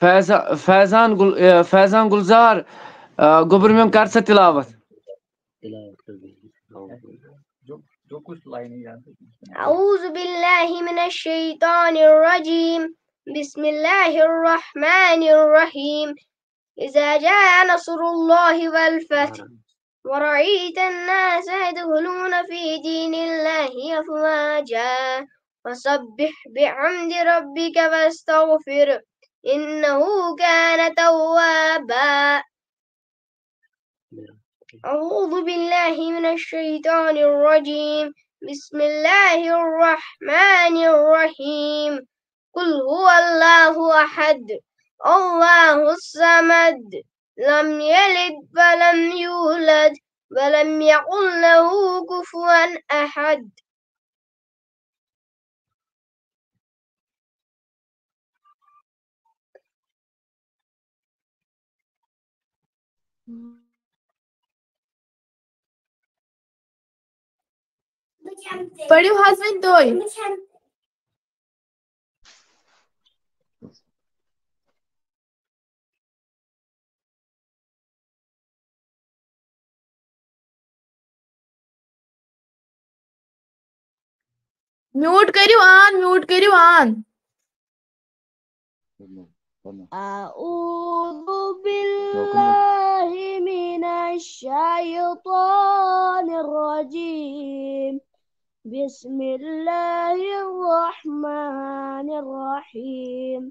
فیضان گلزار گوبر میں کر سا تلاوت. جو کچھ لائن یاد ہے. أعوذ بالله من الشيطان الرجيم بسم الله الرحمن الرحيم إذا جاء نصر الله والفتح ورأيت الناس يدخلون في دين الله أفواجا فسبح بحمد ربك واستغفره إنه كان توابا. أعوذ بالله من الشيطان الرجيم بسم الله الرحمن الرحيم قل هو الله أحد الله الصمد لم يلد ولم يولد ولم يكن له كفوا أحد. پڑھو حسن توئی. میوٹ کریو آن. أعوذ بالله من الشيطان الرجيم بسم الله الرحمن الرحيم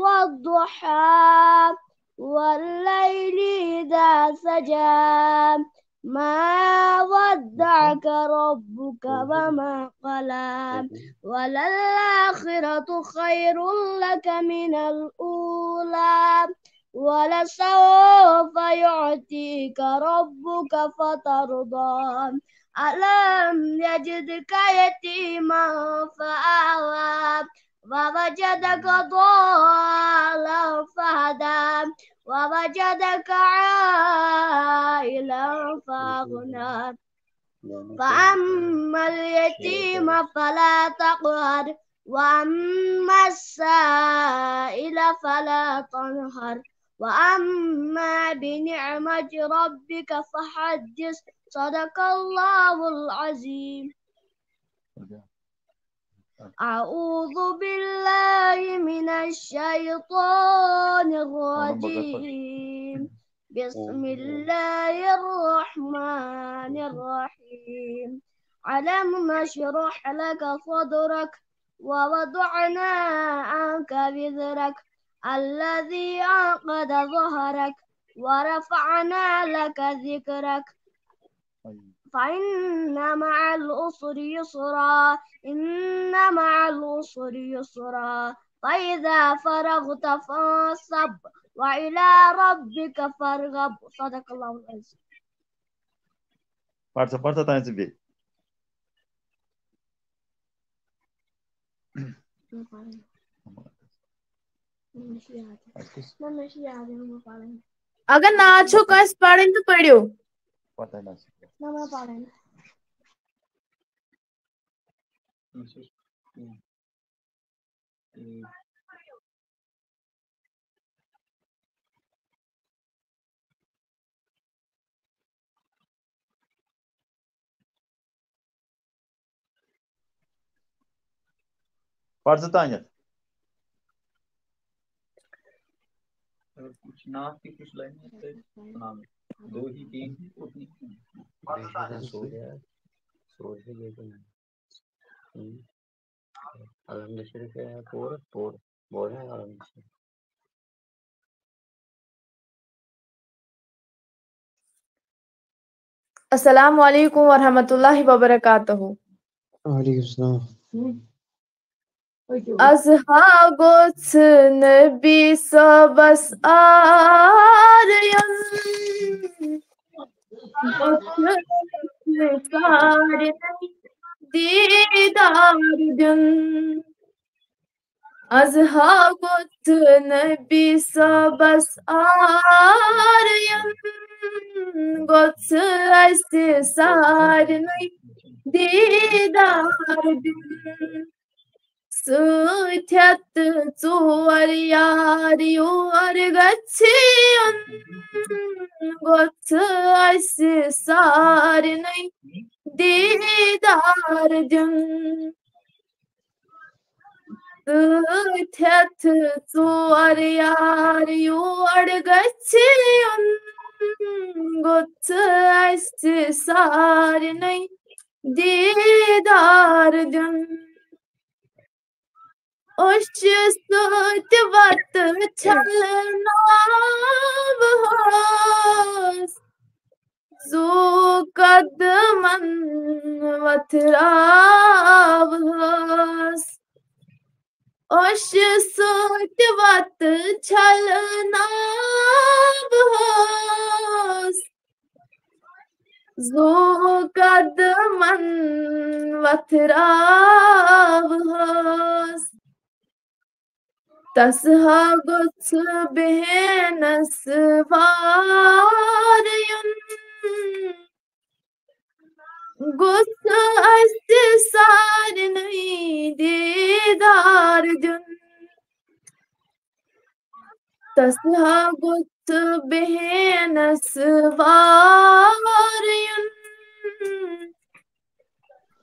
والضحى والليل إذا سجى ما ودعك ربك وما قلى وللآخرة خير لك من الأولى ولسوف يعطيك ربك فترضى ألم يجدك يتيما فآوى ووجدك ضالا فهدى ووجدك عائلا فأغنى فأما اليتيم فلا تقهر وأما السائل فلا تنهر وأما بنعمة ربك فحدث صدق الله العظيم. أعوذ بالله من الشيطان الرجيم بسم الله الرحمن الرحيم ألم نشرح لك صدرك ووضعنا عنك وزرك الذي أنقض ظهرك ورفعنا لك ذكرك فإن مع العسر يسرا إن مع العسر يسرا فإذا فرغت فانصب وإلى ربك فارغب صدق الله العظيم. Parça tane bir. اگر ناچو کس پڑھیں تو پڑھو. پتہ نہ پڑھ تانیت. کچھ نعت کی کچھ لائن سنا دیں. دو ہی تین اتنی السلام علیکم ورحمۃ اللہ وبرکاتہ. وعلیکم السلام. Azhagos nebi sabas arayan didardın Azhagos nebi sabas arayan Gots asti sarnay didardın سۭتھٮ۪ت ژور یار یور گژھِیُن گوٚژھ اَسہِ سارنٕے دیٖدار دیُن سۭتھٮ۪ت ژور یار یور گژھِیُن گوٚژھ اَسہِ سارنٕے دیٖدار دیُن أچھِ سۭتۍ وَتہٕ چھَلناوہوس زُو قدمن وتھراوہوس أچھِ سۭتۍ وَتہٕ چھَلناوہوس زُو قدمن وتھراوہوس تس ہا گوٚژھ بیہنس وار یُن گوٚژھ اَسہِ سارنٕے دیٖدار دیُن تس ہا گوٚژھ بیہنس وار یُن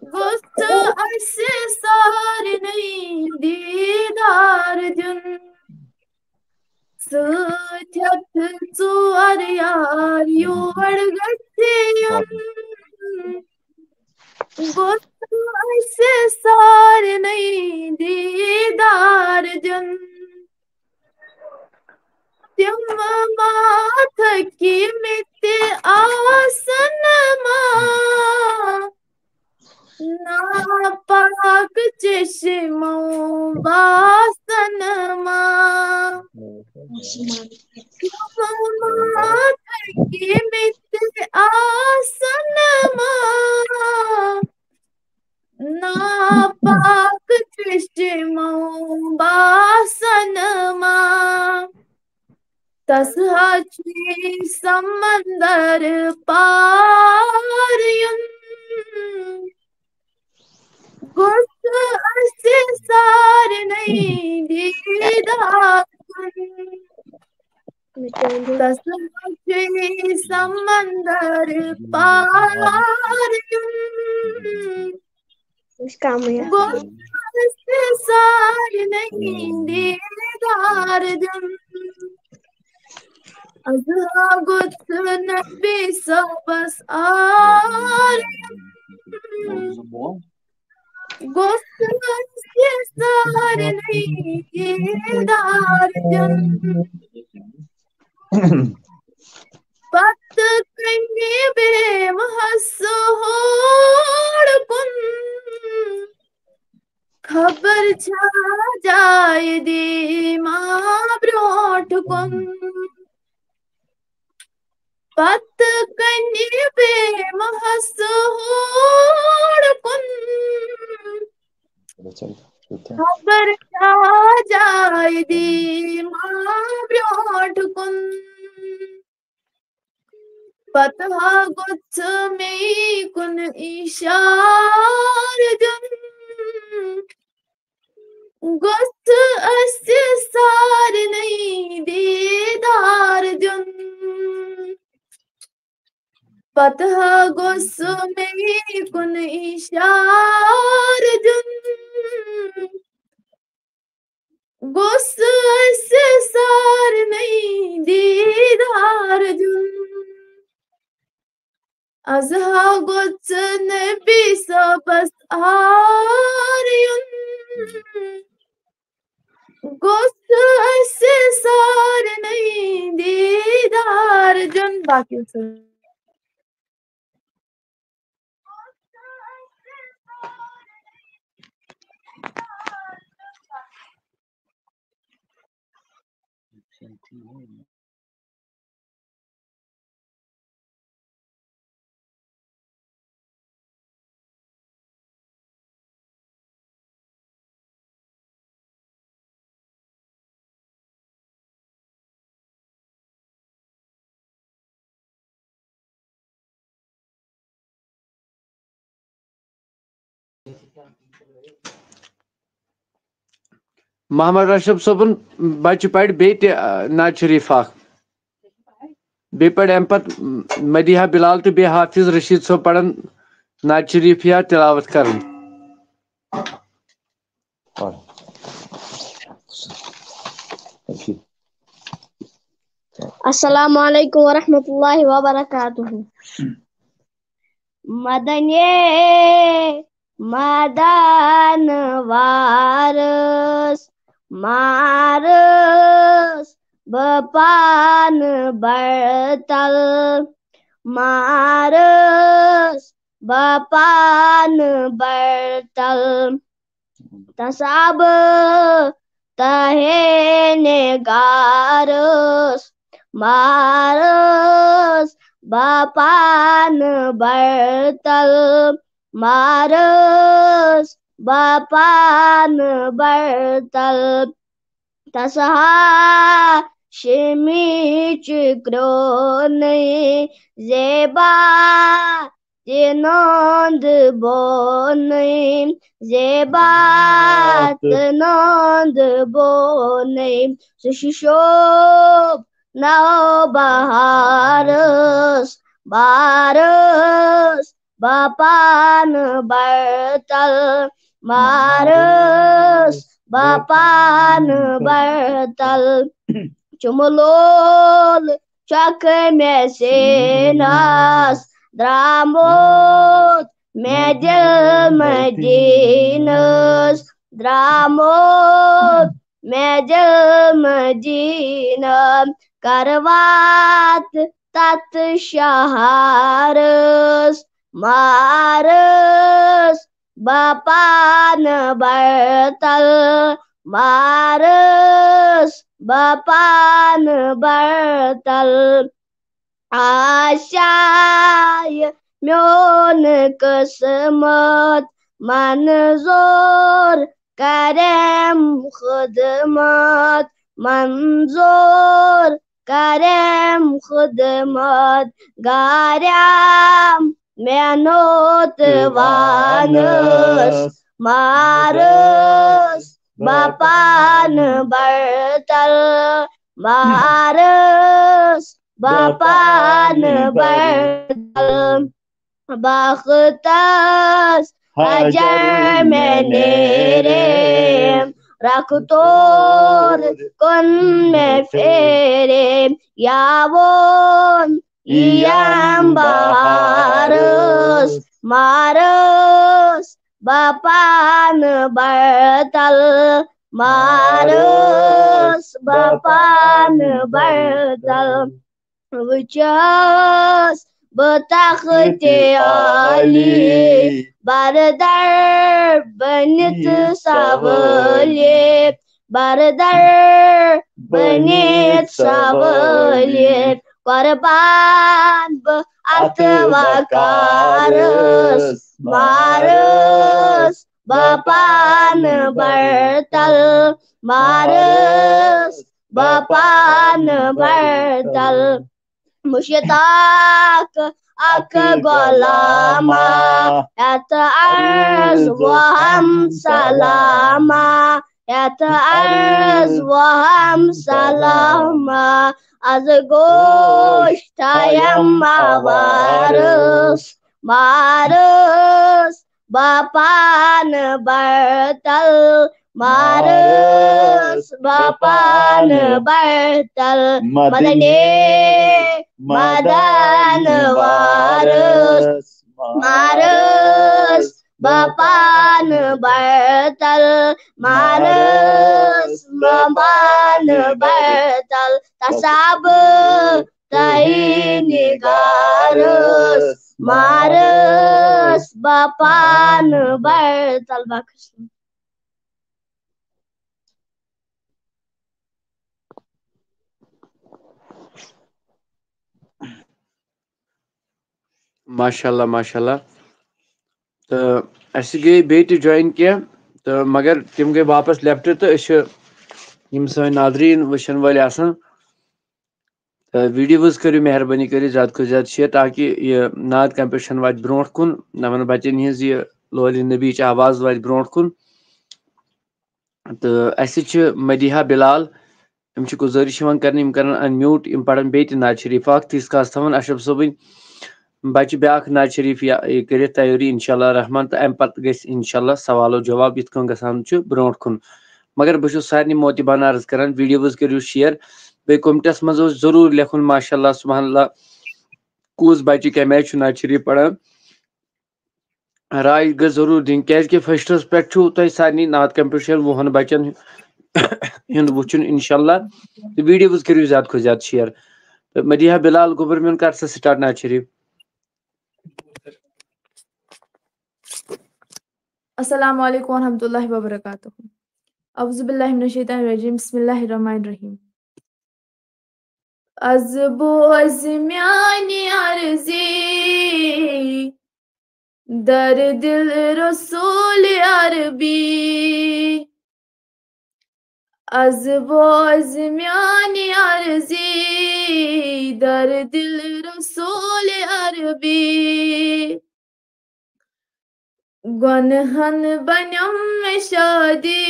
گوٚژھ اَسہِ سارنٕے دیٖدار دیُن سۭتھٮ۪ت ژور یار یور گژھِیُن گوٚژھ اَسہِ سارنٕے دیٖدار دیُن تِم ما تھٔکۍمٕتۍ آسن ما ناپاک چشمو باسن ما تِم ما تھٔکۍمٕتۍ آسن ما ناپاک چشمو باسن ما تس ہا چھُے سمندر پار یُن گوٚژھ اَسہِ سارنٕے دیٖدار دیُن تس ہا چھُے سمندر پار یُن گوٚژھ اَسہِ سارنٕے دیٖدار دیُن از ہا گوٚژھ نبی صٲبس آر یُن گوٚژھ اَسہِ سارنٕے دیٖدار دیُن پتہٕ کنہِ بیٖہمَس ہور کُن خبر چھا جایہِ دیٖما برٛونٛٹھ کُن پتہٕ کنہِ بیٖہمَس ہور کُن خبر چھا جایہِ دیٖما برٛونٛٹھ کُن پتہٕ ہا گوٚژھ مے کُن اِشار دیُن گوٚژھ اَسہِ سارنٕے دیٖدار دیُن پتہٕ ہا گوٚژھ مے کُن اِشار دیُن گوٚژھ اَسہِ سارنٕے دیٖدار دیُن از ہا گوٚژھ نبی صٲبس آر یُن گوٚژھ اَسہِ سارنٕے دیٖدار دیُن باقٕے محمد راشد صٲبُن بچہِ پرِ بیٚیہِ تہِ نعت شریٖف اکھ بیٚیہِ پرِ اَمہِ پتہٕ مدیحہ بلال تہٕ بیٚیہِ حافظ رشیٖد صٲب پرن نعت شریٖف یا تلاوت کرن السلام علیکم ورحمۃ اللہ وبرکاتہ مدنی مدن وارس مارس بپان برتل مارس بپان برتل تصاب تہے نگارس مارس بپان برتل مارس بپان برتل تسہا شمی چکرونی زیبا تنوند بونی زیبا تنوند بونی سششوب نو بہارس بارس بپان برتل مارس بپان برتل چملول چک میں سیناس دراموت میں دل مدینس دراموت میں دل مدینہ کروات تت شہارس مارس بپان برتل مارس بپان برتل آشائے میون قسمت منظور کرم خدمت منظور کرم خدمت گارم مینوت وانس مارس بپان برتل مارس بپان برتل باختس حجر میں نیرے رکھ توڑ کن میں پھیرے یاون یم بہارس مارس بپان برتل مارس بپان برتل وچس بتخت عالی بردر بنت سوالی بردر بنت سوالی قربان اتوکارس مارس بپان برتل مارس بپان برتل مشتاق اک غلاما یت عرض وہم سلاما یت عرض وہم سلاما از گوشت یم وارس مارس بپان برتل مارس بپان برتل مدنی مدن وارس مارس بپان برتل مارس بپان برتل تصاب تہی نگارس مارس بپان برتل بخش ماشاء اللہ تو اَسہِ گٔے بیٚیہِ تہِ جویِن کینٛہہ تہٕ مگر تِم گٔے واپس لیفٹ تہٕ أسۍ چھِ یِم سٲنۍ ناظریٖن وٕچھن وٲلۍ آسان تہٕ ویٖڈیوز کٔرِو مہربٲنی کٔرِتھ زیادٕ کھۄتہٕ زیادٕ شیر تاکہِ یہِ نعت کمپِٹِشن واتہِ برونٛٹھ کُن یِمن بچن ہِنٛز یہِ لولہِ نبی چہِ آواز واتہِ برونٛٹھ کُن تو اَسہِ چھِ مدیحہ بلال یِم چھِ گُزٲرِش یِوان کرنہٕ یِم کرن انمیوٗٹ یِم پرن بیٚیہِ تہِ نعت شریٖف اکھ تیٖتِس کالس تھاوان اشرف صٲبٕنۍ بچہِ بیاکھ نعت شریٖف یہِ کٔرِتھ تیٲری انشاءاللہ رحمان تہٕ امہِ پتہٕ گژھِ انشاءاللہ سوال و جواب یِتھ کٔنۍ گژھان چھُ برونٛٹھ کُن مگر بہٕ چھُس سارنٕے موتِبانہ عرض کران ویٖڈیوز کٔرِو شِیر بیٚیہِ کوٚمنٹس منٛز اوس ضروٗر لیکھُن ماشاء اللہ سبحان اللہ کُس بچہِ کمہِ آیہِ چھُ نعت شریٖف پران راے گٔژھ ضروٗر دِنۍ کیازِ کہِ فٔسٹس پٮ۪ٹھ چھُو تۄہہِ سارنٕے نعت کمپٹِشن 20 بچن ہُنٛد وٕچھُن انشاءاللہ تہٕ ویٖڈیوز کٔرِو زیادٕ کھۄتہٕ زیادٕ شِیر تہٕ مدیحہ بلال گوبر میون کر سا سٹارٹ نعت شریٖف السلام علیکم ورحمۃ اللہ وبرکاتہ اعوذ باللہ من الشیطان الرجیم بسم اللہ الرحمن الرحیم از بوز میانی عرضی در دل رسول عربی از بوز میانی عرضی در دل رسول عربی گنہن بنم میں شادی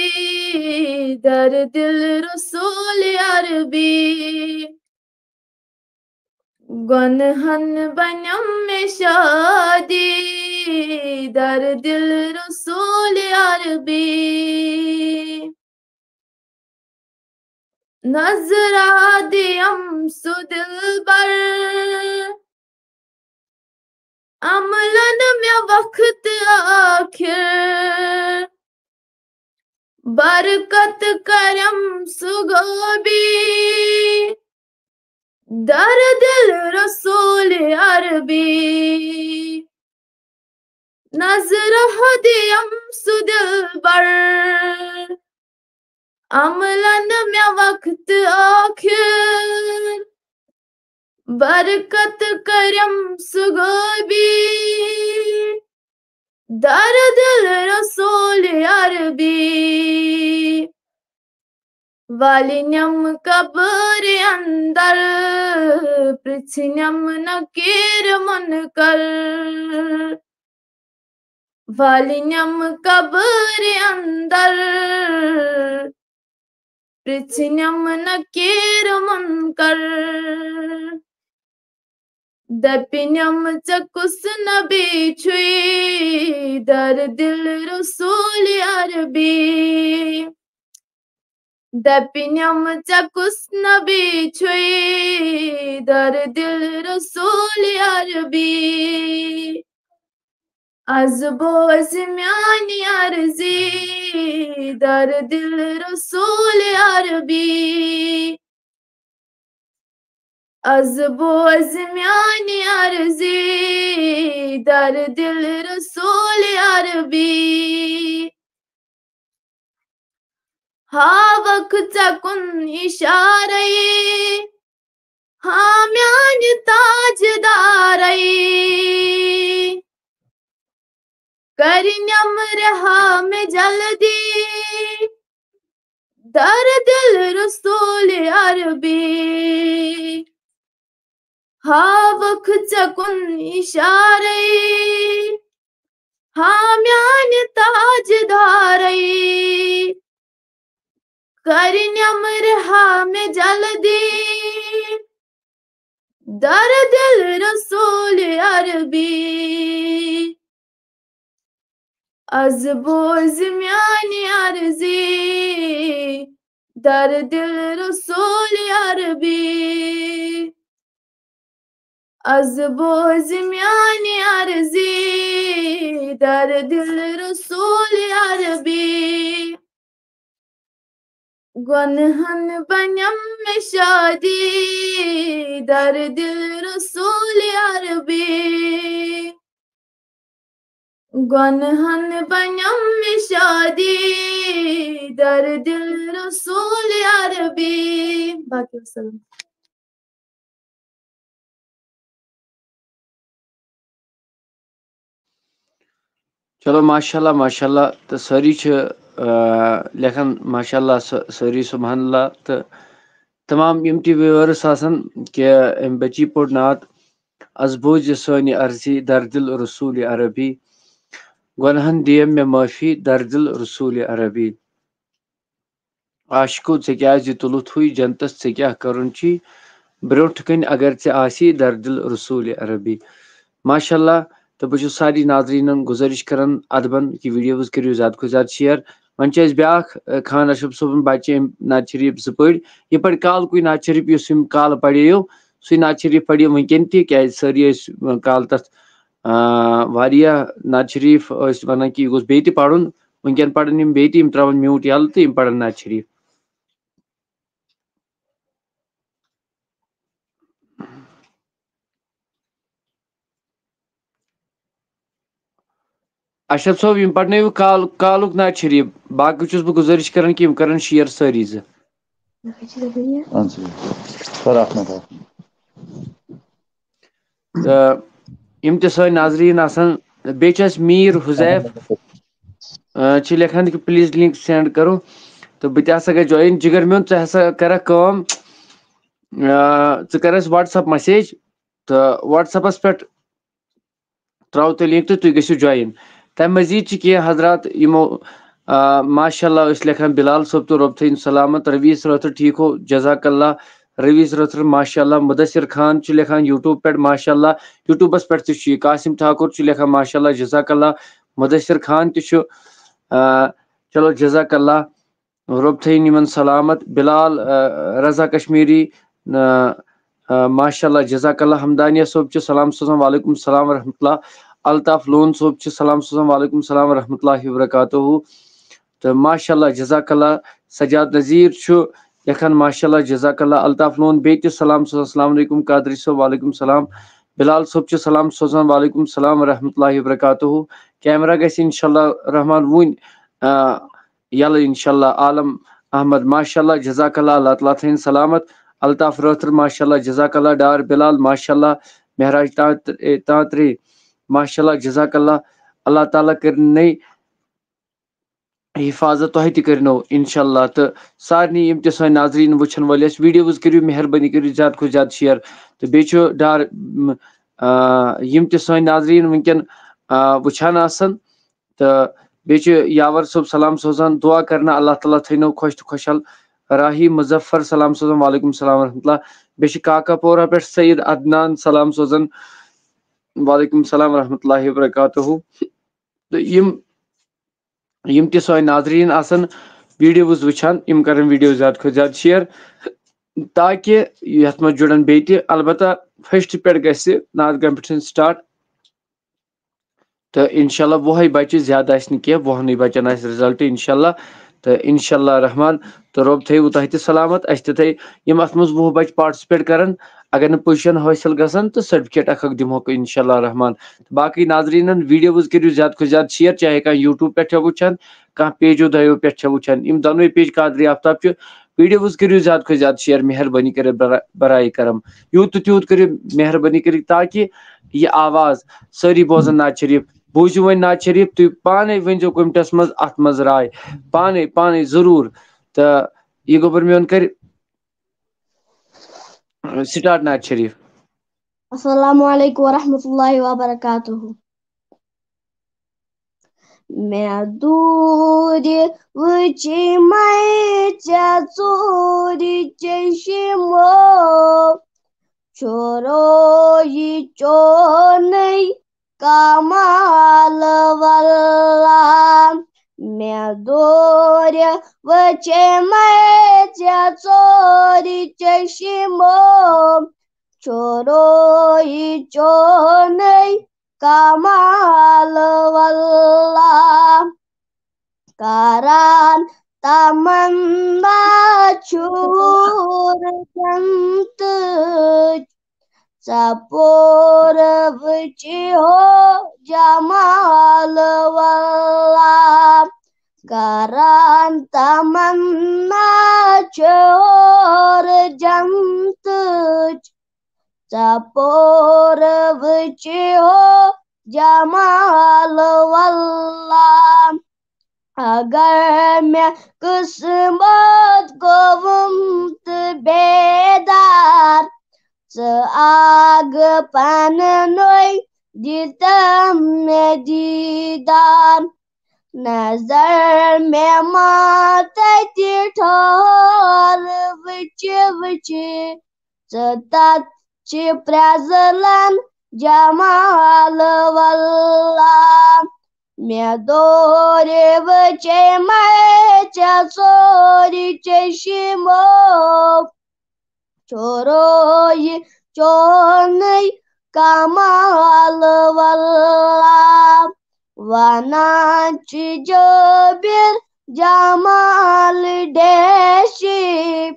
در دل رسول عربی گنہن بنم میں شادی در دل رسول عربی نظرہ دیم سو دل بر عملن میں وقت آخر برکت کرم سگوبی در دل رسول عربی نظر دیم سو دل بر عملن میں وقت آخر برکت کرم سگوبی در دل رسول عربی والنم قبر اندر پرچھنم نکیر منکر والنم قبر اندر پرچھنم نکیر منکر دپنم چکس نبی چھوئی در دل رسول عربی دپنم چکس نبی چھوئی در دل رسول عربی از بوز میانی عرضی در دل رسول عربی از بوز میانی عرضی در دل رسول عربی ہاں وقت کن اشارے ہاں میانی تاجدارے کرنم رہا میں جلدی در دل رسول عربی ہاں وقت کن اشارے ہاں میانی تاجدارے کرنم رہا میں جلدی در دل رسول عربی از بوز میانی عرضی در دل رسول عربی از بوز میانی عرضی در دل رسول عربی گنہن بنم میں شادی در دل رسول عربی گنہن بنم میں شادی در دل رسول عربی باقی وسلم چلو ماشاء اللہ تو سٲری چھِ لیکھان ماشاء اللہ سٲری سبحان اللہ تہٕ تمام یِم تہِ وِیورٕس آسان کہِ أمۍ بچی پوٚر نعت از بوزِ سٲنۍ عرضی در دل رسول عربی گۄنہن دِیَم مےٚ معٲفی در دل رسول عربی عاشقو ژے کیازِ تُلُتھ ہوے جنتس ژے کیاہ کرُن چھی برونٛٹھ کَنہِ اگر ژےٚ آسی دردِل رسوٗلِ عربی ماشاء اللہ تہٕ بہٕ چھُس سارے ناظریٖنن گُزٲرِش کران ادبن کہِ ویٖڈیوز کٔرِو زیادٕ کھۄتہٕ زیادٕ شِیر وۄنۍ چھُ اَسہِ بیٛاکھ خان اشرف صٲبُن بچہِ أمۍ نعت شریٖف 2 پٔرۍ یہِ پرِ کالکُے نعت شریٖف یُس أمۍ کالہٕ پرییو سُے نعت شریٖف پرِ وٕنکٮ۪ن تہِ کیازِ سٲری ٲسۍ کالہٕ تتھ واریاہ نعت شریٖف ٲسۍ ونان کہِ یہِ گوٚژھ بیٚیہِ تہِ پرُن وٕنکٮ۪ن پرن یِم بیٚیہِ تہِ یِم تراون میوٗٹ یلہٕ تہٕ یِم پرن نعت شریٖف اشرف صٲب یِم پرنٲیِو کالُک نعت شریٖف باقٕے چھُس بہٕ گُزٲرِش کران کہِ یِم کرن شِیر سٲری زٕ تہٕ یِم تہِ سٲنۍ ناظریٖن آسان بیٚیہِ چھُ اَسہِ میٖر حُزیف چھِ لیکھان کہِ پلیٖز لِنک سینڈ کرو تہٕ بہٕ تہِ ہسا گژھِ جویِن جِگر میون ژٕ ہسا کرکھ کٲم ژٕ کر اَسہِ وٹس ایپ مسیج تہٕ وٹس ایپس پٮ۪ٹھ تراو تہٕ لِنک تہٕ تُہۍ گٔژھِو جویِن تَمہِ مٔزیٖد چھِ کینٛہہ حضرات یِمو ماشاء اللہ ٲسۍ لیکھان بِلال صٲب تہٕ رۄب تھٲیِن سلامت رویٖس رٲتھر ٹھیٖک ہو جزاک اللہ رویٖس رٲتھر ماشاء اللہ مُدثر خان چھُ لیکھان یوٗٹوٗب پٮ۪ٹھ ماشاء اللہ یوٗٹوٗبس پٮ۪ٹھ تہِ چھُ یہِ قاسِم ٹھاکُر چھُ لیکھان ماشاء اللہ جزاک اللہ مُدثر خان تہِ چھُ چلو جزاک اللہ رۄب تھٲیِن یِمن سلامت بِلال رضا کشمیٖری ماشاء اللہ جزاک اللہ حمدانیہ صٲب چھُ سلام سوزان وعلیکُم السلام ورحمۃ اللہ الطاف لون صٲب چھُ سلام سوزان وعلیکُم السلام ورحمۃ اللہ وبرکاتہُ تہٕ ماشاء اللہ جزاک اللہ سجاد نذیٖر چھُ لیکھان ماشاء اللہ جزاک اللہ الطاف لون بیٚیہِ تہِ سلام سوزان السلام علیکُم قادری صٲب وعلیکُم السلام بِلال صٲب چھُ سلام سوزان وعلیکُم السلام ورحمۃ اللہ وبرکاتہُ کیمرا گژھِ انشاء اللہ رحمان وُنۍ یلہٕ انشاء اللہ عالم احمد ماشاء اللہ جزاک اللہ اللہ تعالیٰ تھٲیِن سلامت الطاف رٲتھر ماشاء اللہ جزاک اللہ ڈار بِلال ماشاء اللہ مہراج تانترے ماشاء اللہ جزاک اللہ اللہ تعالیٰ کٔرِنَے حفاظت تۄہہِ تہِ کٔرنو انشاء اللہ تہٕ سارنٕے یِم تہِ سٲنۍ ناظریٖن وٕچھن وٲلۍ ٲسۍ ویٖڈیوز کٔرِو مہربٲنی کٔرِو زیادٕ کھۄتہٕ زیادٕ شِیر تہٕ بیٚیہِ چھُ ڈار یِم تہِ سٲنۍ ناظریٖن وٕنکٮ۪ن وٕچھان آسان تہٕ بیٚیہِ چھُ یاور صٲب سلام سوزان دعا کرنا اللہ تعالیٰ تھٲینو خۄش تہٕ خۄشحال راہی مظفر سلام سوزان وعلیکُم السلام ورحمۃ اللہ بیٚیہِ چھِ کاکا پورہ پٮ۪ٹھ سعید عدنان سلام سوزان وعلیکُم السلام ورحمۃ اللہ وبرکاتہُ تہٕ یِم تہِ سٲنۍ ناظریٖن آسان ویٖڈیوز وٕچھان یِم کرن ویٖڈیو زیادٕ کھۄتہٕ زیادٕ شِیر تاکہِ یتھ منٛز جُڑن بیٚیہِ تہِ البتہ فٔسٹ پٮ۪ٹھ گژھِ نعت کمپٹشن سٹارٹ تہٕ انشاء اللہ 10 بچہِ زیادٕ آسہِ نہٕ کینٛہہ 10 بچن آسہِ رِزلٹ انشاء اللہ تہٕ انشاء اللہ رحمان تہٕ رۄب تھٲیوٕ تۄہہِ تہِ سلامت اَسہِ تہِ تھٲے یِم اتھ منٛز 10 بچہِ پاٹسِپیٹ کرن اگر نہٕ پُزِشن حٲصِل گژھن تہٕ سرٹِفکیٹ اکھ دِمہوکھ انشاء اللہ رحمان باقٕے ناظریٖنن ویٖڈیوز کٔرِو زیادٕ کھۄتہٕ زیادٕ شِیر چاہے کانٛہہ یوٗٹوٗب پٮ۪ٹھ چھا وٕچھان کانٛہہ پیجو دۄیو پٮ۪ٹھ چھا وٕچھان یِم دۄنوے پیج قادری آفتاب چھُ ویٖڈیوز کٔرِو زیادٕ کھۄتہٕ زیادٕ شِیر مہربٲنی کٔرِتھ برایے کرم یوٗت تہٕ تیوٗت کٔرِو مہربٲنی کٔرِتھ تاکہِ یہِ آواز سٲری بوزن نعت شریٖف بوٗزِو وۄنۍ نعت شریٖف تُہۍ پانے ؤنۍزیو کوٚمنٹس منٛز اتھ منٛز راے پانے ضروٗر تہٕ یہِ گوٚبُر میون کرِ سٹارٹ نعت شریٖف السلام علیکم ورحمۃ اللہ وبرکاتہ مےٚ دوٗرِ وٕچھمَے ژےٚ ژوٗرِ چشمو چھُرویہِ چونٕے کمال واللہ مےٚ دوٗرِ وٕچھمَے ژےٚ ژورِ چشمو چھُرویہِ چونٕے کمال واللہ کران تمنا چھوٗر جنتٕچ ژٕ پوٗرٕ وٕچھِہو جمال واللہ کران تمنا چھوٗر جنتٕچ ژٕ پوٗرٕ وٕچھِہو جمال واللہ اگر مےٚ قٕسمت گوٚوُم تہٕ بیدار ژٕ آگہٕ پنہٕ نُے دِتم مےٚ دیٖدار نظر میں ماتتی ٹھہر وچی ژتت چھ پرزلن جمال واللہ مے دور وچے مچا ژوری چشمو چوروئی چونئی کمال واللہ ونان چھ جابر جمال ڈیشی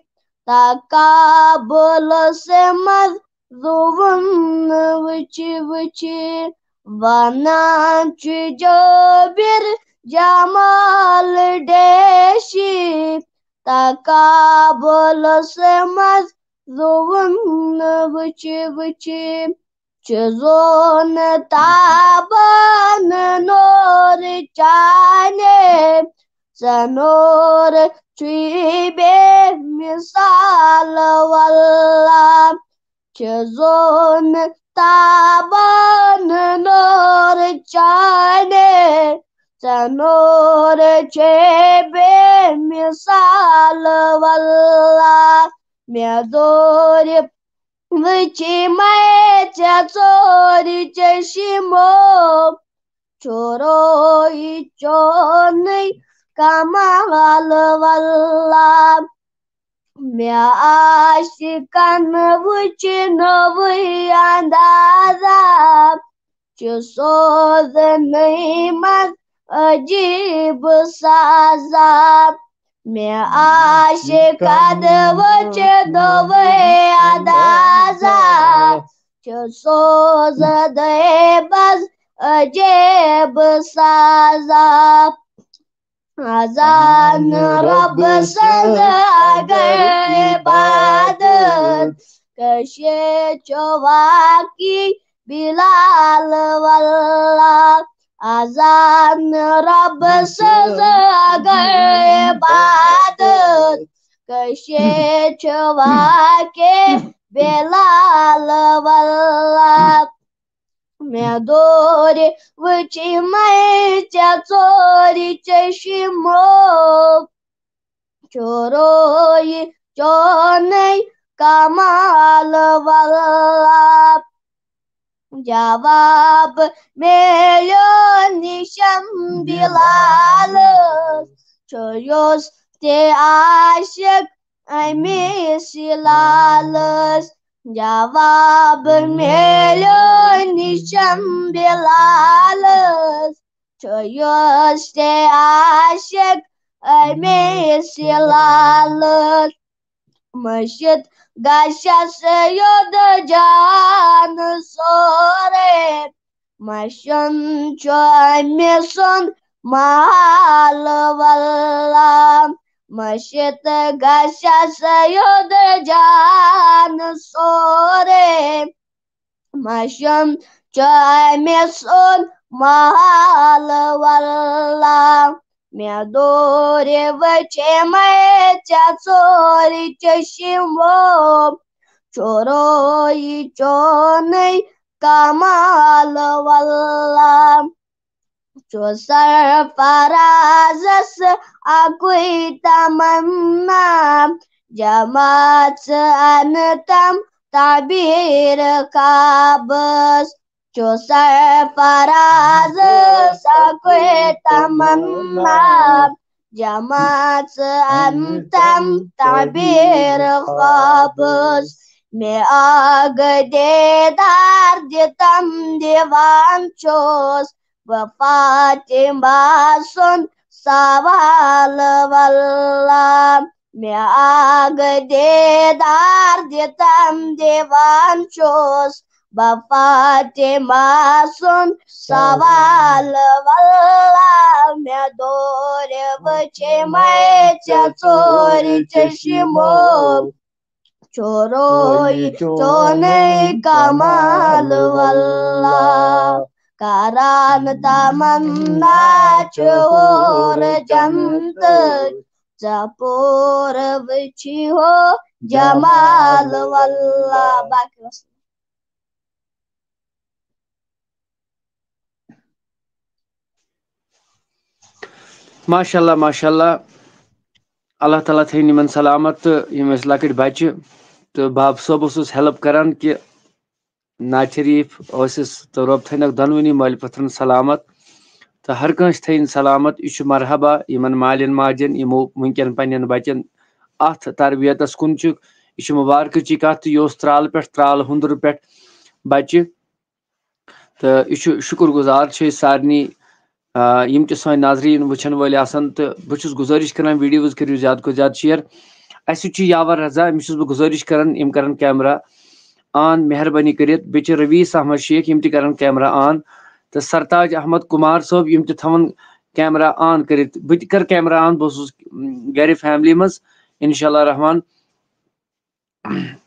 تقابل سے مظلوم وچی ونان چھ جابر جمال ڈیشی تقابل سے مظلوم وچی چزون تابان نور چانے سنور چھی بے مثال واللہ چزون تابان نور چانے سنور چھ بے مثال واللہ مے دور وچی مچا ژوری چشمو چوروئی چونئی کمال واللہ مے عاشقن وچ نوئی اندازہ چھ سوزنئی من عجیب سازا مے عاشقن وچ نوئی اندازہ چھ سوزنئی من عجیب سازا اذان رب سند اگر عبادت کشے چواکی بلال واللہ اذان رب سند اگر عبادت کشے چواکی بلال واللہ مے دور وچی مچا ژوری چشمو چوروئی چونئی کمال واللہ جواب میلیو نشم بلالس چھیوس تے عاشق امیس لالس جواب میلیو نشم بلالس چھیوس تے عاشق امیس لالس مشت گشس یود جان سورے مشن چھ امی سند محال واللہ مشت گشس یود جان سورے مشن چھ امی سند محال واللہ مے دور وچے مچا ژوری چشمو چوروئی چونئی کمال واللہ چو سرفرازس اکوئی تمنا جماعت انتم تعبیر خوابس چو سرفرازس اکوئی تمنا جماعت انتم تعبیر خوابس مے آگ دیدار دتم دیوان چوس وفاطمہ سند سوال واللہ مے آگ دیدار دتم دیوان چوس وفاطمہ سند سوال واللہ مے دور وچے مچا ژوری چشمو چوروئی چونئی کمال واللہ کران تمنا چور جنت ژپور وچی ہو جمال واللہ باقی ماشاءاللہ ماشاءاللہ اللہ تعالیٰ تھٲیِن یِمن سلامت تہٕ یِم ٲسۍ لۄکٕٹۍ بچہِ تہٕ باب صٲب اوسُس ہیلپ کران کہِ ناز شریٖف ٲسِس تہٕ رۄب تھٲینکھ دۄنوٕنی مٲلۍ پٔتھرن سلامت تہٕ ہر کٲنٛسہِ تھٲیِن سلامت یہِ چھُ مرحبا یِمن مالٮ۪ن ماجٮ۪ن یِمو وٕنکٮ۪ن پننٮ۪ن بچن اتھ تربیتس کُن چھُ یہِ چھِ مُبارکٕچی کتھ تہٕ یہِ اوس ترالہٕ پٮ۪ٹھ ترالہٕ ہُنٛدرٕ پٮ۪ٹھ بچہِ تہٕ یہِ چھُ شُکر گُزار چھِ أسۍ سارنٕے یِم تہِ سٲنۍ ناظریٖن وٕچھن وٲلۍ آسن تہٕ بہٕ چھُس گُزٲرِش کران ویٖڈیوز کٔرِو زیادٕ کھۄتہٕ زیادٕ شِیر اسہِ چھُ یاور رضا أمِس چھُس بہٕ گُزٲرِش کران یِم کرن کیمرا آن مہربٲنی کٔرِتھ بیٚیہِ چھِ رویٖس احمد شیخ یِم تہِ کرن کیمرا آن تہٕ سرتاج احمد کُمار صٲب یِم تہِ تھاوان کیمرا آن کٔرِتھ بہٕ تہِ کرٕ کیمرا آن بہٕ اوسُس گرِ فیملی منٛز انشاء اللہ رحمان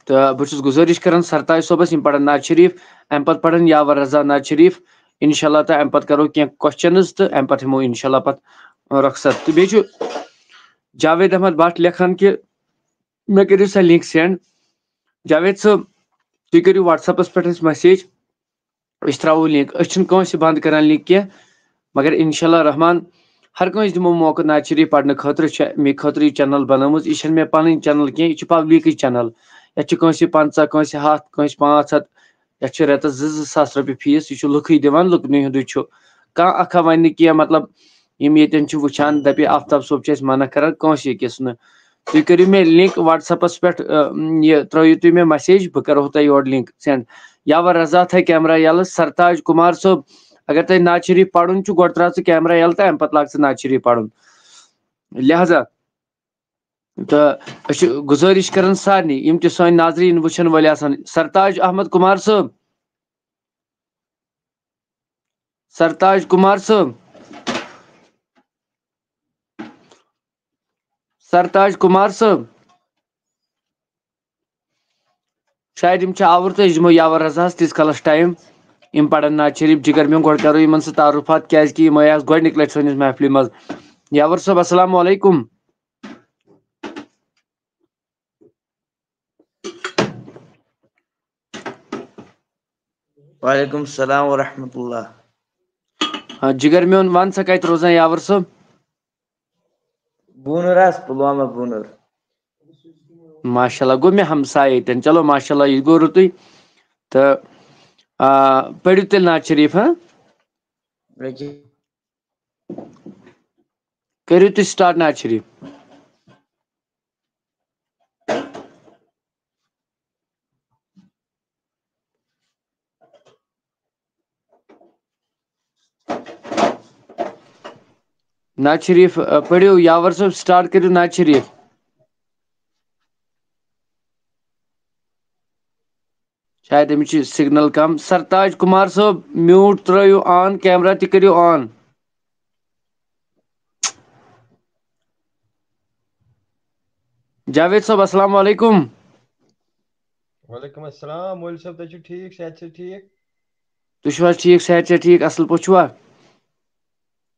تہٕ بہٕ چھُس گُزٲرِش کران سرتاج صٲبس یِم پرن ناز شریٖف امہِ پتہٕ پرن یاور رضا ناز شریٖف انشاء اللہ تہٕ امہِ پتہٕ کرو کینٛہہ کوسچنٕز تہٕ امہِ پتہٕ ہٮ۪مو انشاء اللہ پتہٕ رۄخصت تہٕ بیٚیہِ چھُ جاوید احمد بٹ لیکھان کہِ مےٚ کٔرِو سا لِنک سینڈ جاوید صٲب تُہۍ کٔرِو وٹسیپس پٮ۪ٹھ اَسہِ میسیج أسۍ تراوو لِنک أسۍ چھِنہٕ کٲنٛسہِ بنٛد کران لِنک کینٛہہ مگر انشاء اللہ رحمان ہر کٲنٛسہِ دِمو موقعہٕ ناز شریٖف پرنہٕ خٲطرٕ چھِ مےٚ خٲطرٕ یہِ چنل بنٲومٕژ یہِ چھنہٕ مےٚ پنٕنۍ چنل کینٛہہ یہِ چھِ پبلکٕچ چنل یتھ چھِ کٲنٛسہِ 50 کٲنٛسہِ 100 کٲنٛسہِ 500 یتھ چھِ رٮ۪تس 2-2 ساس رۄپیہِ فیٖس یہِ چھُ لُکھٕے دِوان لُکنٕے ہُنٛدُے چھُ کانٛہہ اکھا ونہِ نہٕ کینٛہہ مطلب یِم ییٚتٮ۪ن چھِ وٕچھان دپہِ آفتاب صٲب چھِ اَسہِ منع کران کٲنٛسہِ ہیٚکِس نہٕ تُہۍ کٔرِو مےٚ لِنک وٹسیپس پٮ۪ٹھ یہِ ترٲیِو تُہۍ مےٚ مسیج بہٕ کرو تۄہہِ یورٕ لِنک سینڈ یاور رضا تھاوِ کیمرا یلہٕ سرتاج کُمار صٲب اگر تۄہہِ ناز شریٖف پرُن چھُ گۄڈٕ تراو ژٕ کیمرا یلہٕ تہٕ امہِ پتہٕ لاگ ژٕ ناز شریٖف پرُن لہذا تہٕ أسۍ چھِ گُزٲرِش کران سارنٕے یِم تہِ سٲنۍ ناظریٖن وٕچھن وٲلۍ آسن سرتاج احمد کُمار صٲب سرتاج کُمار صٲب سرتاج کُمار صٲب شاید یِم چھِ آوُر تہٕ أسۍ دِمو یاور رضاہس تیٖتِس کالس ٹایم یِم پرن ناز شریٖف جگر میون گۄڈٕ کرو یِمن سۭتۍ تعارُفات کیازِ کہِ یِم آے آز گۄڈٕنِکۍ لٹہِ سٲنِس محفلہِ منٛز یاور صٲب اسلام علیکُم وعلیکم السلام ورحمۃ اللہ جگر میون ون سا کتہِ روزان یاور صٲب بوٗنر حظ پُلوامہ بوٗنر ماشاء اللہ گوٚو مےٚ ہمساے ییٚتٮ۪ن چلو ماشاء اللہ یہِ گوٚو رُتُے تہٕ پٔرِو تیٚلہِ ناز شریٖف کٔرِو تُہۍ سٹاٹ ناز شریٖف ناز شریٖف پٔرِو یاور صٲب سٹاٹ کٔرِو ناز شریٖف شاید أمِس چھِ سِگنل کم سرتاج کُمار صٲب میوٗٹ ترٲیِو آن کیمرا تہِ کٔرِو آن جاوید صٲب اسلام علیکُم وعلیکم السلام مولوی صٲب تُہۍ چھِو ٹھیٖک صحت چھا ٹھیٖک تُہۍ چھِو حظ ٹھیٖک صحت چھا ٹھیٖک اصل پٲٹھۍ چھُوا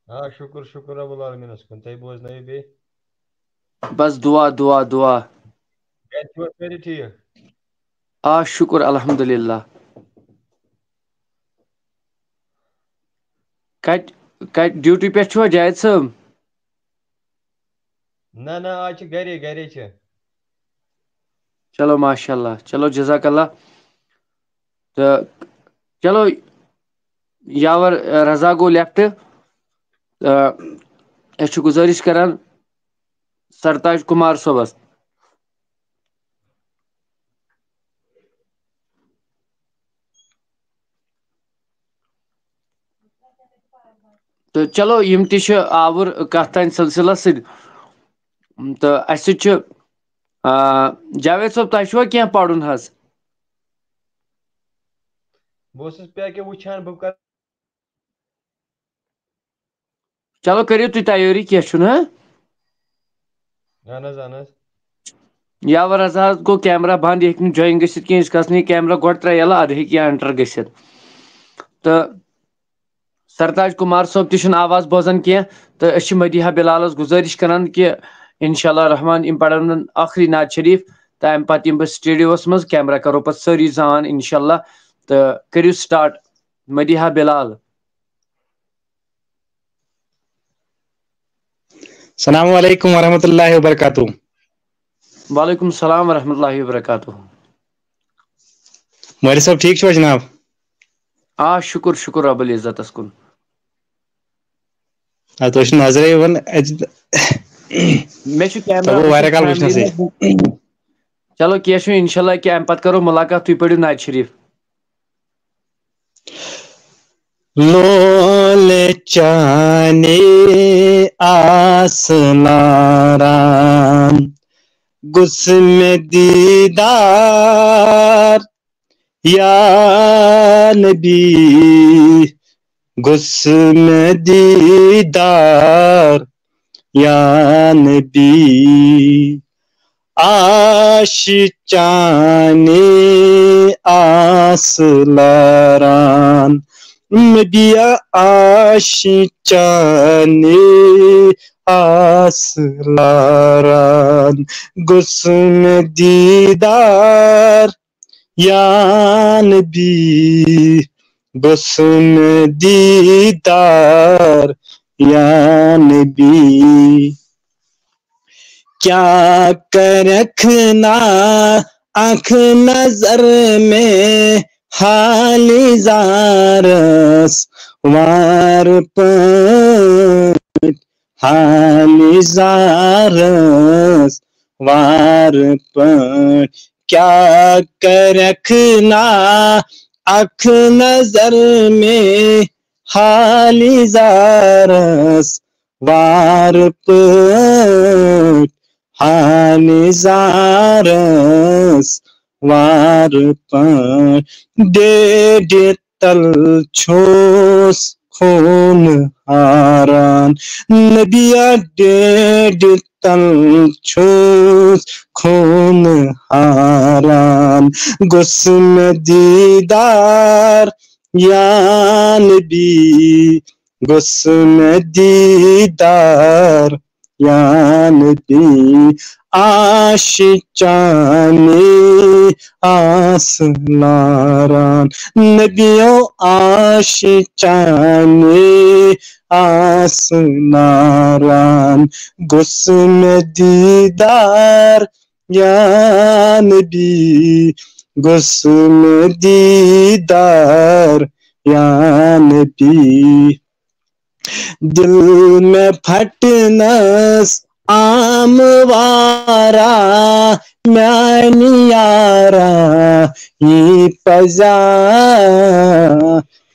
آ شُکُر شُکُر رۄبُل عالمیٖنس کُن تُہۍ بوزنٲیِو بیٚیہِ بس دُعا دُعا دُعا گرِ چھِوا سٲری ٹھیٖک آ شُکُر الحمدُاللہ کتہِ ڈیوٹی پٮ۪ٹھ چھُوا جاوید صٲب نہ نہ آز چھِ گرے چھِ چلو ماشاء اللہ چلو جزاک اللہ تہٕ چلو یاور رضا گوٚو لیفٹ أسۍ چھِ گُزٲرِش کران سرتاج کُمار صٲبس تہٕ چلو یِم تہِ چھِ آوُر کتھ تانۍ سلسلس سۭتۍ تہٕ اسہِ سۭتۍ چھُ جاوید صٲب تۄہہِ چھُوا کینٛہہ پرُن حظ بہٕ اوسُس پیکہِ وٕچھان بہٕ کرٕ چلو کٔرِو تُہۍ تیٲری کینٛہہ چھُنہٕ اہن حظ اہن حظ یاور رضا حظ گوٚو کیمرا بنٛد یہِ ہیٚکہِ نہٕ جویِن گٔژھِتھ کینٛہہ یِتھ کالس نہٕ یہِ کیمرا گۄڈٕ ترٛایہِ یَلہٕ اَدٕ ہیٚکہِ یہِ اٮ۪نٹر گٔژھِتھ تہٕ سرتاج کُمار صٲب تہِ چھُنہٕ آواز بوزان کینٛہہ تہٕ أسۍ چھِ مدیحہ بِلالس گُزٲرِش کران کہِ انشاء اللہ رحمان یِم پرن ٲخری ناز شریٖف تہٕ امہِ پتہٕ یِمہٕ بہٕ سٹوڈیوس منٛز کیمرا کرو پتہٕ سٲری زٕ آن انشاء اللہ تہٕ کٔرِو سٹاٹ مدیحہ بِلال السلام علیکم ورحمۃ اللہ وبرکاتہ. وعلیکم السلام ورحمۃ اللہ وبرکاتہ. مولوی صاحب ٹھیک چھو جناب؟ شکر شکر رب العزتس کن. تُہۍ چھِو نظرے یِوان مےٚ چھُ کیمرا واریاہ کال وٕچھنَسٕے. چلو کینٛہہ چھُنہٕ انشاءاللہ کہِ امہِ پتہٕ کرو مُلاقات. تُہۍ پٔرِو نعت شریف. لولے چانے آسناران گسم دیدار یا نبی گسم دیدار یا نبی آشچانے آسلاران نبیا آشچانے آسلاران گسم دیدار یا نبی گسم دیدار یا نبی کیا کر رکھنا آنکھ نظر میں حال زارس وار پٹ حال زارس وار پٹ کیا کر رکھنا آنکھ نظر میں حال زارس وار پٹ حال زارس وار پٹ ڈیڈ تل چھوس خون ہاران نبیا ڈیڈ تل چھوس خون ہاران گسم دیدار یا نبی گسم دیدار یا نبی آشچانے آسناران نبیوں آشچانے آسناران گسم دیدار یا نبی گسم دیدار یا نبی دل میں پھٹنس عام وارا میانی یارا یہ پزا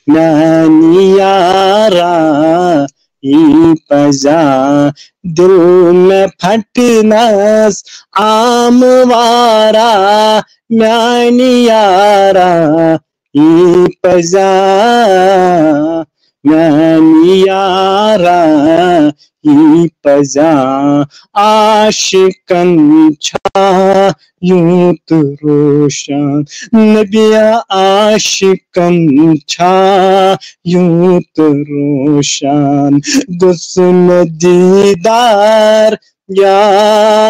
میانی یارا یہ پزا دل میں پھٹنس عام وارا میانی یارا یہ پزا میانی یارا یہ پزا عاشقن چھا یوں تو روشن نبیا عاشقن چھا یوں تو روشن گسم دیدار یا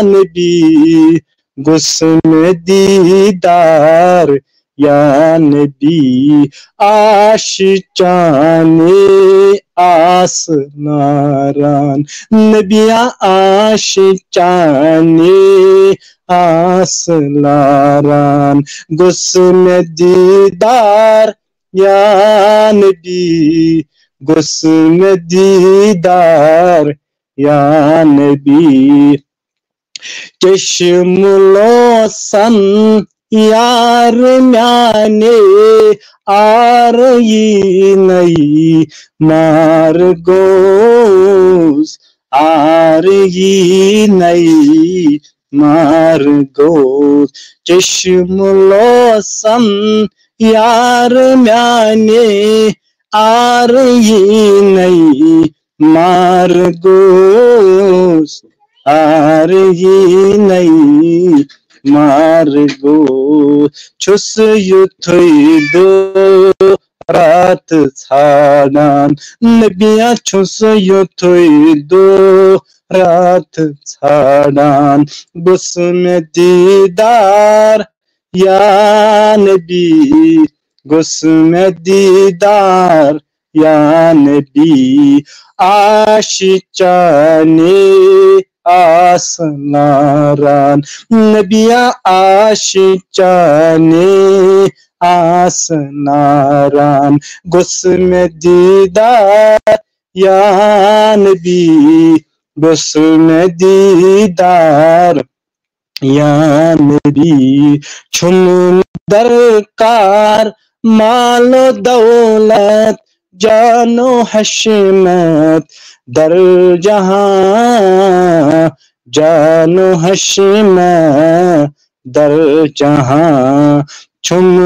نبی گسم دیدار یا نبی آشچانے آسناران نبیا آشچانے آسناران گسم دیدار یا نبی گسم دیدار یا نبی چشم لوسن یار میانے آرئی نئی مار گوز آرئی نئی مار گوز چشم لوسن یار میانے آرئی نئی مار گوز آرئی نئی مار گو چھس یتھوی دو رات ژھانڈان نبیا چھس یتھوی دو رات ژھانڈان گسم دیدار یا نبی گسم دیدار یا نبی آشیچانے آسناران نبیا آشیچانے آسناران گسم دیدار یا نبی گسم دیدار یا نبی چھن درکار مال و دولت جان و حشمت در جہاں جان و حشمت در جہاں چھن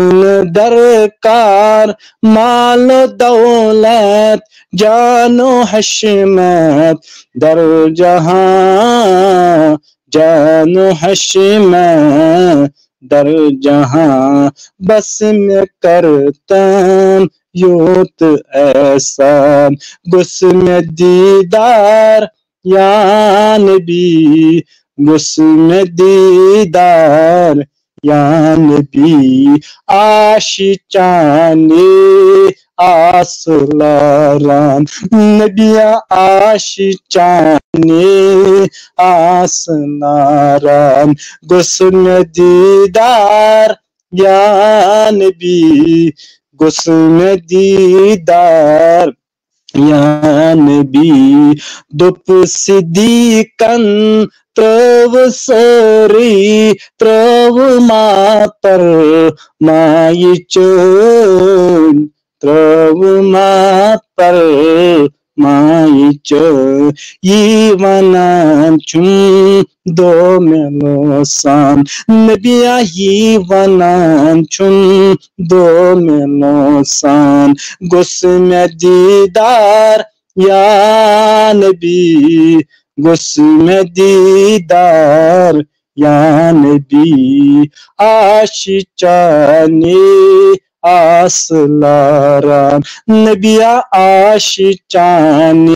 درکار مال و دولت جان و حشمت در جہاں جان و حشمت در جہاں بس میں کرتم یوت احسان گسم دیدار یا نبی گسم دیدار یا نبی آشیچانے آسلاران نبیا آشیچانے آسناران گسم دیدار یا نبی گسم دیدار یا نبی دپ صدیقن ترو سوری ترو ماتر مائی چون ترو ماتر مائی چون یہ ونان چون دو ملو سان نبیا یہ ونان چون دو ملو سان گسم دیدار یا نبی گسم دیدار یا نبی آشیچانے آسلاران نبیا آشیچانے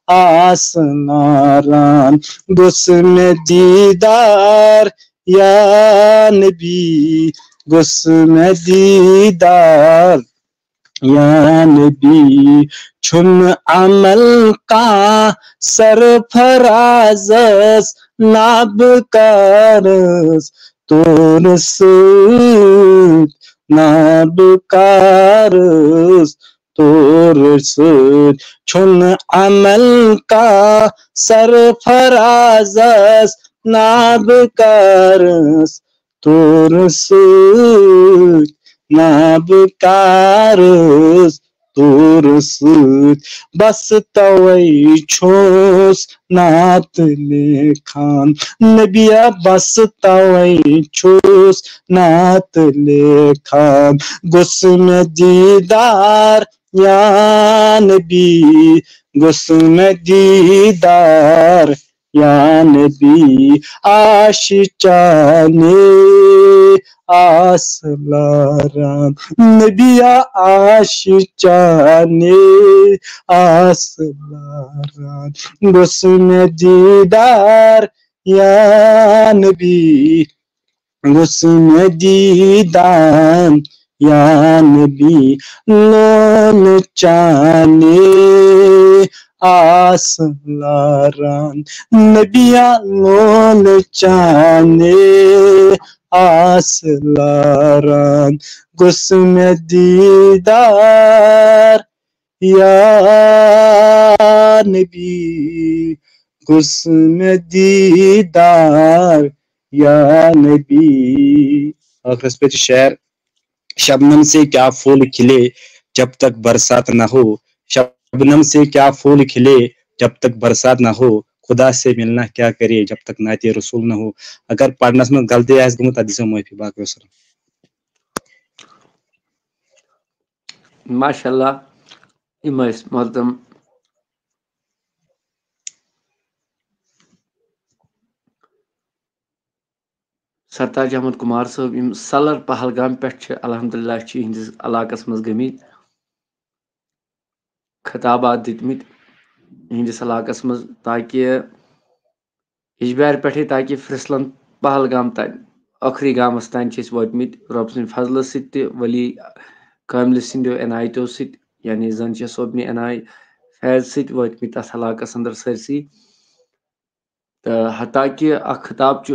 آسناران گسم دیدار یا نبی گسم دیدار یا نبی چھن عمل کا سرفرازس نابکارس تورسد نابکارس تورسد چھن عمل کا سرفرازس نابکارس تورسد نابکارس تورسد بس توئی چھوس نات لکھان نبیا بس توئی چھوس نات لکھان گسم دیدار یا نبی گسم دیدار یا نبی آشیچانے آسلاران نبیا آشیچانے آسلاران گسم دیدار یا نبی گسم دیدار یا نبی لول چانے آسلاران نبیا لول چانے آسلاران گسم دیدار یا نبی گسم دیدار یا نبی آخر اس پہ شعر شبنم سے کیا پھول کھلے جب تک برسات نہ ہو شبنم سے کیا پھول کھلے جب تک برسات نہ ہو خدا سے ملنا کیا کرے جب تک نعت رسول نہ ہو اگر پڑھنس میں غلطی آس گمت ادیس معافی باقی وسلم ماشاء اللہ یم محترم سرتاج احمد کمار صٲب یم سلر پہلگام پہ الحمدللہ ہندس علاقس مز گمت خطابات دتمت ہندس علاقس مز تاکہ یجبیار پہ تاکہ فرسلن پہلگام تان ٲخری گامس تان وٲتمٕتۍ رۄب سٕنٛدِ فضلہٕ سۭتۍ تہِ ولی کاملہِ سٕنٛدیو عنایتو سۭتۍ یعنی زن صوبنہِ اناے فیض سۭتۍ وٲتمٕتۍ تَتھ علاقَس اندر سٲرسٕے تہٕ حتاکہِ اکھ خطاب چھُ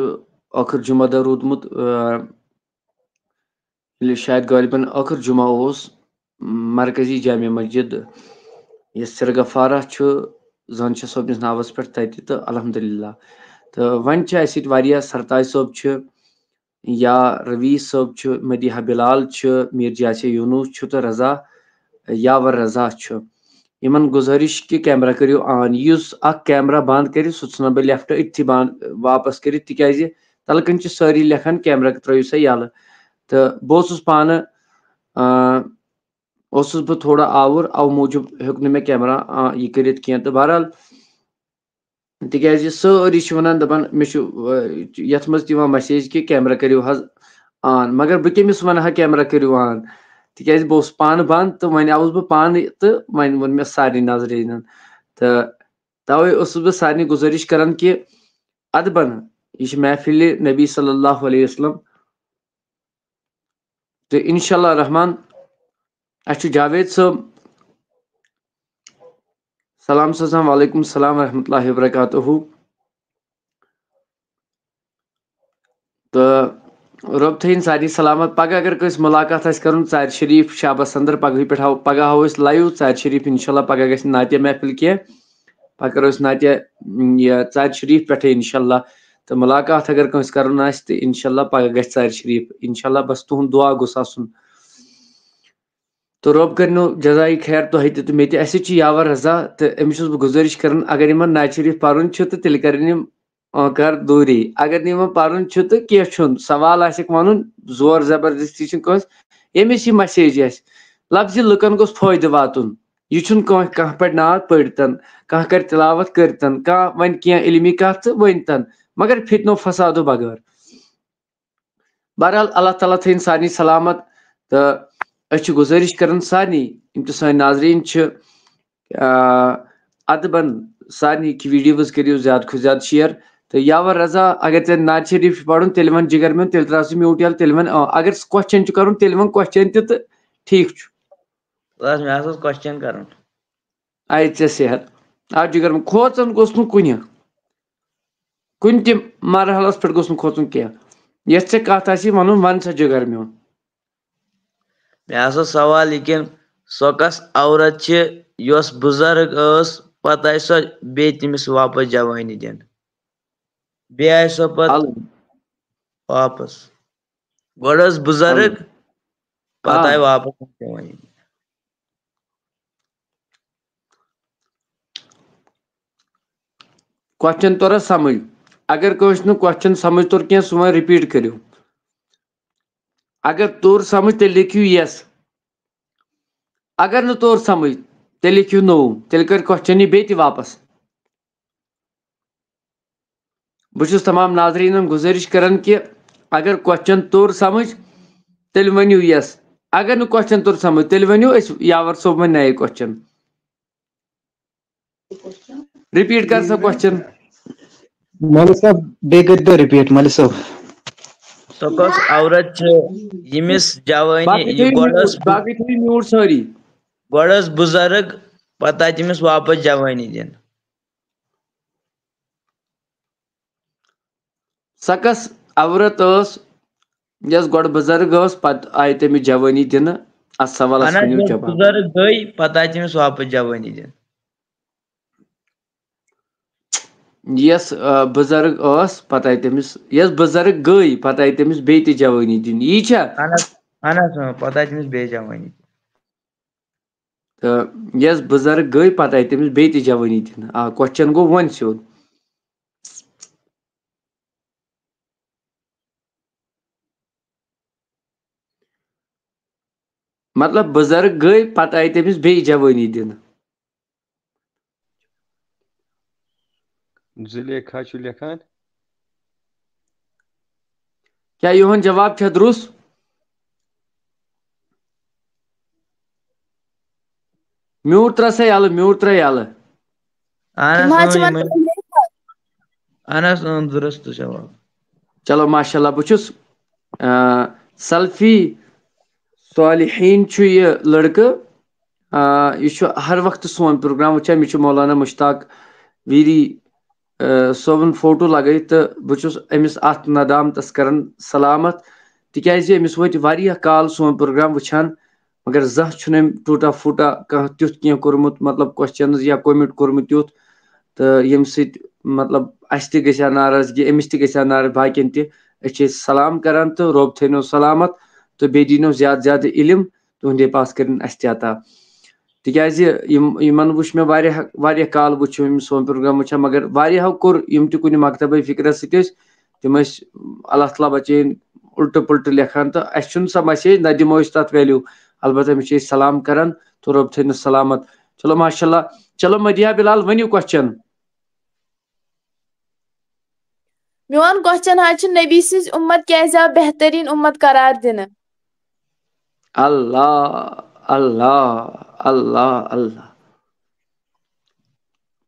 ٲخر جمعہ دۄہ روٗدمُت ییٚلہِ شاید غالباً ٲخر جمعہ اوس مرکزی جامع مسجد یۄس سرگفارہ چھُ زانشاہ صٲبنِس ناوَس پٮ۪ٹھ تَتہِ تہٕ الحمدللہ تہٕ وۄنۍ چھِ اَسہِ ییٚتہِ واریاہ سرتاج صٲب چھُ یا رویٖس صٲب چھُ مدیحہ بلال چھُ میٖر جاسِیا یوٗنوٗس چھُ تہٕ رضا یاور رضا چھُ یِمن گُزٲرِش کہِ کیمرا کٔرِو آن یُس اکھ کیمرا بنٛد کَرِ سُہ ژھٕنو بہٕ لیفٹ أتھی بنٛد واپس کٔرِتھ تِکیازِ تَلہٕ کَنۍ چھِ سٲری لیکھان کیمرا ترٲیِو سا یَلہٕ تہٕ بہٕ اوسُس پانہٕ اوسُس بہٕ تھوڑا آوُر اَوٕ موٗجوٗب ہیوٚک نہٕ مےٚ کیمرا یہِ کٔرِتھ کینٛہہ تہٕ بہرحال تِکیازِ سٲری چھِ وَنان دَپان مےٚ چھُ یَتھ منٛز تہِ یِوان مسیج کہِ کیمرا کٔرِو حظ آن مگر بہٕ کٔمِس وَنہٕ ہا کیمرا کٔرِو آن تِکیازِ بہٕ اوسُس پانہٕ بنٛد تہٕ وۄنۍ آوُس بہٕ پانہٕ تہٕ وۄنۍ ووٚن مےٚ سارنٕے نظرِ یِنن تہٕ تَوے اوسُس بہٕ سارنٕے گُزٲرِش کران کہِ ادبن یہِ چھِ محفلِ نبی صلی اللہ علیہ وسلم تہٕ انشاء اللہ رحمان اَسہِ چھُ جاوید صٲب سلام سَلام وعلیکُم السلام ورحمۃ اللہ وبرکاتہُ تہٕ رۄب تھٲیِن سارنٕے سلامت پگہہ اگر کٲنٛسہِ مُلاقات آسہِ کَرُن ژارِ شریٖف شابس اندر پگہٕے پٮ۪ٹھ پگہہ ہاوو أسۍ لایِو ژارِ شریٖف انشاء اللہ پگہہ گژھِ نہٕ نعتیہ محفل کینٛہہ پگہہ کرو أسۍ نعتیہ یہِ ژارِ شریٖف پٮ۪ٹھٕے انشاء اللہ تہٕ مُلاقات اگر کٲنٛسہِ کَرُن آسہِ تہٕ انشاء اللہ پگہہ گژھِ ژارِ شریٖف انشاء اللہ بس تُہُنٛد دُعا گوٚژھ آسُن تہٕ رۄب کٔرِنو جزایہِ خیر تۄہہِ تہِ تہٕ مےٚ تہِ اَسہِ چھِ یاور رضا تہٕ أمِس چھُس بہٕ گُزٲرِش کران اگر یِمن نعتِ شریٖف پَرُن چھُ تہٕ تیٚلہِ کَرن یِم کر دوٗری اگر نہٕ یِمن پَرُن چھُ تہٕ کینٛہہ چھُنہٕ سوال آسٮ۪کھ وَنُن زور زبردستی چھِنہٕ کٲنٛسہِ ییٚمِس یہِ مسیج آسہِ لفظِ لُکن گوٚژھ فٲیدٕ واتُن یہِ چھُنہٕ کانٛہہ پَرِ نعت پٔرۍتن کانٛہہ کَرِ تِلاوت کٔرۍتن کانٛہہ وَنہِ کینٛہہ علمی کَتھ تہٕ ؤنۍتن مگر فِتنو فسادو بغٲر بہرحال اللہ تعالیٰ تھٲیِن سارنٕے سلامت تہٕ أسۍ چھِ گُزٲرِش کران سارنٕے یِم تہِ سٲنۍ ناظریٖن چھِ ادبن سارنٕے ویٖڈیوز کٔرِو زیادٕ کھۄتہٕ زیادٕ شِیر تہٕ یاور رضا اگر ژےٚ نعتِ شریٖف چھُ پَرُن تیٚلہِ وَن جِگر میون تیٚلہِ ترٛاو ژٕ میوٗٹ یَلہٕ تیٚلہِ وَن اگر کوسچن چھُ کَرُن تیٚلہِ وَن کوسچن تہِ تہٕ ٹھیٖک چھُ مےٚ حظ اوس کوسچن کرُن آے ژےٚ صحت آ جِگر کھوژُن گوٚژھ نہٕ کُنہِ تہِ مرحلس پٮ۪ٹھ گوٚژھ نہٕ کھوژُن کینٛہہ یۄس ژےٚ کتھ آسی وَنُن وَن سا جِگر میون مےٚ ہسا سوال یہِ کہِ سۄ کۄس عورت چھِ یۄس بُزرٕگ ٲس پتہٕ آیہِ سۄ بیٚیہِ تٔمِس واپس جوٲنی دِنہٕ بیٚیہِ آیہِ سۄ پتہٕ واپس گۄڈٕ ٲس بُزرٕگ پتہٕ آیہِ واپس جوٲنی کوسچن توٚر حظ سمجھ اگر کٲنٛسہِ نہٕ کوسچن سمجھ توٚر کینٛہہ سُہ وۄنۍ رِپیٖٹ کٔرِو اگر توٚر سمجھ تیٚلہِ لیکھِو یس اگر نہٕ توٚر سمجھ تیٚلہِ لیکھِو نو تیٚلہِ کر کوسچن یہِ بیٚیہِ تہِ واپس بہٕ چھُس تمام ناظریٖنن گُزٲرِش کران کہِ اگر کوسچن توٚر سمجھ تیٚلہِ ؤنِو یس اگر نہٕ کوسچن توٚر سمجھ تیٚلہِ ؤنِو أسۍ یاور صٲب وۄنۍ نَیے کوسچن رِپیٖٹ کر سا کوسچن مولوی صٲب بیٚیہِ کٔرۍتو رِپیٖٹ مولوی صٲب سۄ کۄس عورت چھِ ییٚمِس جوٲنی باقٕے تھٲیِو میوٗٹ سٲری گۄڈٕ ٲس بُزرٕگ پتہٕ آیہِ تٔمِس واپس جوٲنی دِنہٕ سۄ کۄس عورت ٲس یۄس گۄڈٕ بُزرٕگ ٲس پتہٕ آیہِ تٔمِس جوٲنی دِنہٕ اتھ سوالس ؤنِو جواب بُزرٕگ گٔے پتہٕ آیہِ تٔمِس واپس جوٲنی دِنہٕ یۄس بُزرٕگ ٲس پتہٕ آیہِ تٔمِس یۄس بُزرٕگ گٔے پتہٕ آیہِ تٔمِس بیٚیہِ تہِ جوٲنی دِنہٕ یی چھا اہن حظ پتہٕ آیہِ تٔمِس بیٚیہِ جوٲنی تہٕ یۄس بُزرٕگ گٔے پتہٕ آیہِ تٔمِس بیٚیہِ تہِ جوٲنی دِنہٕ آ کوسچن گوٚو وۄنۍ سیوٚد مطلب بُزرٕگ گٔے پتہٕ آیہِ تٔمِس بیٚیہِ جوٲنی دِنہٕ زُلیکھا چھُ لیکھان کیٛاہ یِہُنٛد جواب چھا درُست میوٗٹ ترٛاو سا یَلہٕ میوٗٹ ترٛاو یَلہٕ اہن حظ درست جواب چلو ماشاء اللہ بہٕ چھُس سلفی صالحیٖن چھُ یہِ لڑکہٕ یہ ہر وقت سون پروگرام وچان مے مولانا مشتاق ویری صوبن فوٹو لگائی تو بہس امس ات ندامتس کران سلامت تکیازِ امس وت واریاہ کال سون پروگرام وچھان مگر زانٛہہ چھُنہٕ أمۍ ٹوٹا پھوٹا کانٛہہ تیُتھ کینٛہہ کوٚرمُت مطلب کوسچنز یا کومنٹ کوٚرمُت تیُتھ تہٕ ییٚمہِ سۭتۍ مطلب اَسہِ تہِ گژھِ ہا ناراضگی أمِس تہِ گژھِ ہا ناراض باقین تہِ أسۍ چھِ سلام کران تہٕ رۄب تھٲینو سلامت تہٕ بیٚیہِ دیٖنو زیادٕ زیادٕ علم تُہنٛدے پاس کٔرِنۍ اَسہِ تہِ عطا تِکیازِ یِمن وٕچھ مےٚ واریاہ کال وٕچھ یِم سون پروگرام وٕچھان مگر واریاہو کوٚر یِم تہِ کُنہِ مکتبے فِکرس سۭتۍ ٲسۍ تِم ٲسۍ اللہ تعالیٰ بچٲیِن الٹہٕ پُلٹہٕ لیکھان تہٕ اَسہِ چھُنہٕ سۄ مسیج نہ دِمو أسۍ تتھ ویلیوٗ البتہ أمِس چھِ أسۍ سلام کران تہٕ رۄب تھٲینس سلامت چلو ماشاء اللہ چلو مدیحہ بلال ؤنِو کوسچن میون کوسچن حظ چھُ نبی سٕنٛز اُمت کیازِ آو بہتریٖن اُمت قرار دِنہٕ اللہ اللہ اللہ اللہ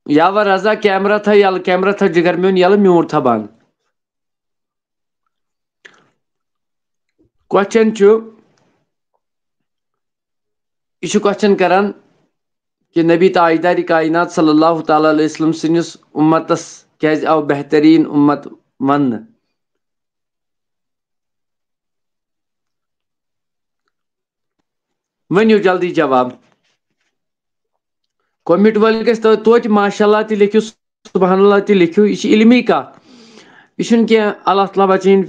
یاور رضا کیمرا تھا یلہٕ کیمرا تھا جگر میون یلہٕ میوٗٹ تھا بنٛد کوسچن چھُ یہ چھُ کوسچن کران کہ نبی تاجدارِ کائنات صلی اللہ تعالیٰ علیہ وسلم سٕنٛدِس اُمتس کیازِ آو بہتریٖن اُمت وننہٕ ؤنِو جلدی جواب کومنٹ وٲلۍ گژھِ توتہِ ماشاء اللہ تہِ لیکھِو سبحان اللہ تہِ لیکھِو یہِ چھِ علمی کتھ یہِ چھُنہٕ کینٛہہ اللہ تعالیٰ بچٲیِن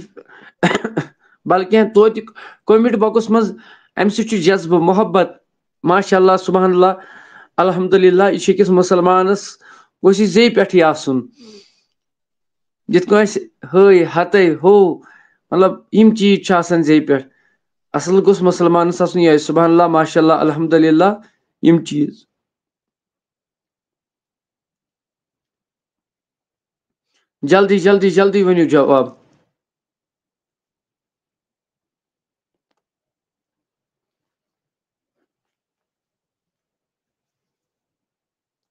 بلکہِ توتہِ کومنٹ باکس منٛز امہِ سۭتۍ چھُ جذبہٕ محبت ماشاء اللہ سبحان اللہ الحمدللہ یہِ چھُ أکِس مُسلمانس گوٚژھ یہِ زیٚیہِ پٮ۪ٹھٕے آسُن یِتھ کٔنۍ أسۍ ہٲے ہتے ہو مطلب یِم چیٖز چھِ آسان زیٚیہِ پٮ۪ٹھ اصل گوٚژھ مُسلمانس آسُن یِہوٚے سبحان اللہ ماشاء اللہ الحمدللہ یِم چیٖز جلدی جلدی جلدی ؤنِو جواب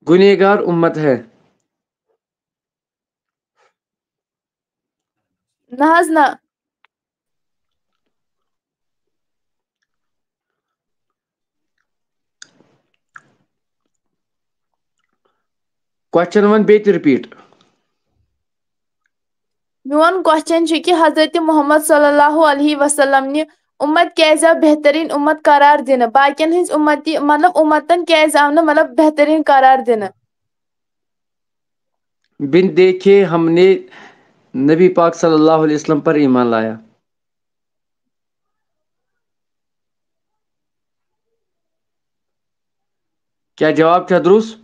گُنہگار اُمت ہے نہ حظ نہ کوسچن ون بیٚیہِ تہِ رِپیٖٹ میون کوسچن چھُ کہِ حضرت محمد صلی اللہ علیہ وسلم نہِ اُمت کیازِ آو بہتریٖن اُمت قرار دِنہٕ باقین ہٕنٛز اُمتی مطلب اُمتن کیازِ آو نہٕ مطلب بہتریٖن قرار دِنہٕ بن دیکھے ہم نے نبی پاک صلی اللہ علیہ وسلم پر ایمان لایا کیا جواب چھا درست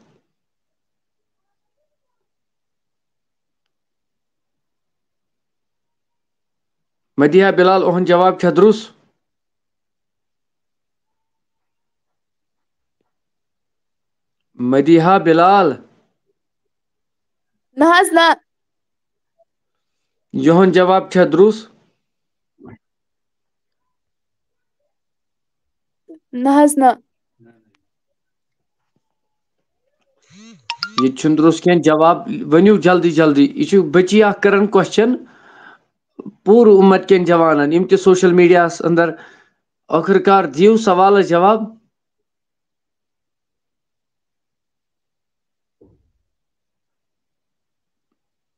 مدیحہ بلال اُہُنٛد جواب چھا درست مدیحہ بلال نہ حظ نہ یِہُنٛد جواب چھا درست نہ حظ نہ یہِ چھُنہٕ درست کینٛہہ جواب ؤنِو جلدی جلدی یہِ چھُ بٔچی اکھ کران کوسچن پوٗرٕ اُمت کٮ۪ن جوانن یِم تہِ سوشل میڈیاہس انٛدر ٲخٕر کار دِیِو سوالس جواب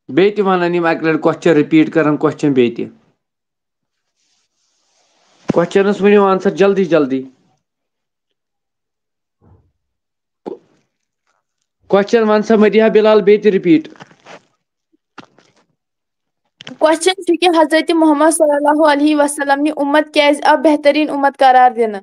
بیٚیہِ تہِ ونان یِم اکہِ لٹہِ کوسچن رِپیٖٹ کران کوسچن بیٚیہِ تہِ کوسچنس ؤنِو آنسر جلدی جلدی کوسچن ون سا مدیحہ بلال بیٚیہِ تہِ رِپیٖٹ کوسچن چھُ کہِ حضرت محمد صلی اللہ علیہ وسلم نہِ اُمت کیازِ آو بہتریٖن اُمت قرار دِنہٕ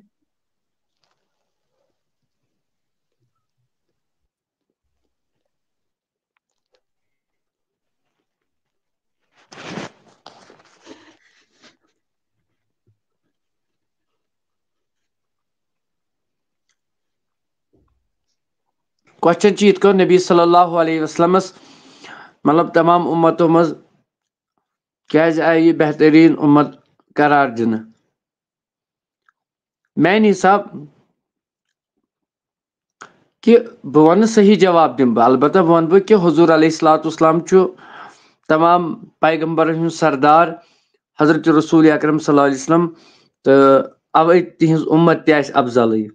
کوسچن چھُ یِتھ کٔنۍ نبی صلی اللہ علیہ وسلمس مطلب تمام اُمتو منٛز کیازِ آیہِ یہِ بہتریٖن اُمت قرار دِنہٕ میانہِ حساب کہِ بہٕ ونہٕ صحیح جواب دِمہٕ بہٕ البتہ ونہٕ بہٕ کہِ حضوٗر علیہ الصلوۃ والسلام چھُ تمام پیغمبرن ہُنٛد سردار حضرت رسول اکرم صلی اللہ علیہ وسلم تہٕ اوے تِہنٛز اُمت تہِ آسہِ افضلٕے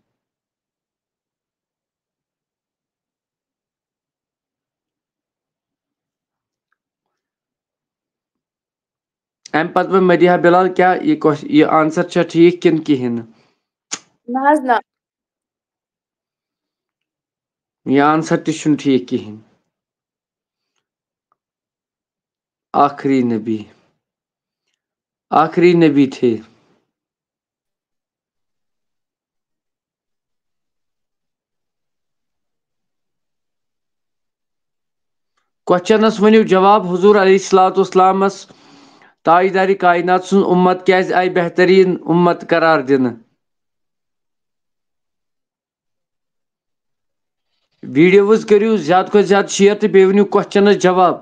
ام پتہٕ مدیحہ بلال کیا یہ آنسر چھا ٹھیک کن کہین نہ حظ نہ یہ آنسر تہ چھُنہٕ ٹھیک کہین آخری نبی تھے کوسچنس ؤنِو جواب حضور علیہ الصلوۃ والسلامس تاجدارِ کائنات سن امت کیازِ آیہِ بہترین امت قرار دِنہٕ ویڈیوز کٔرِو زیادٕ کھۄتہٕ زیادٕ شیر تہٕ بیٚیہِ ؤنِو کوسچنس جواب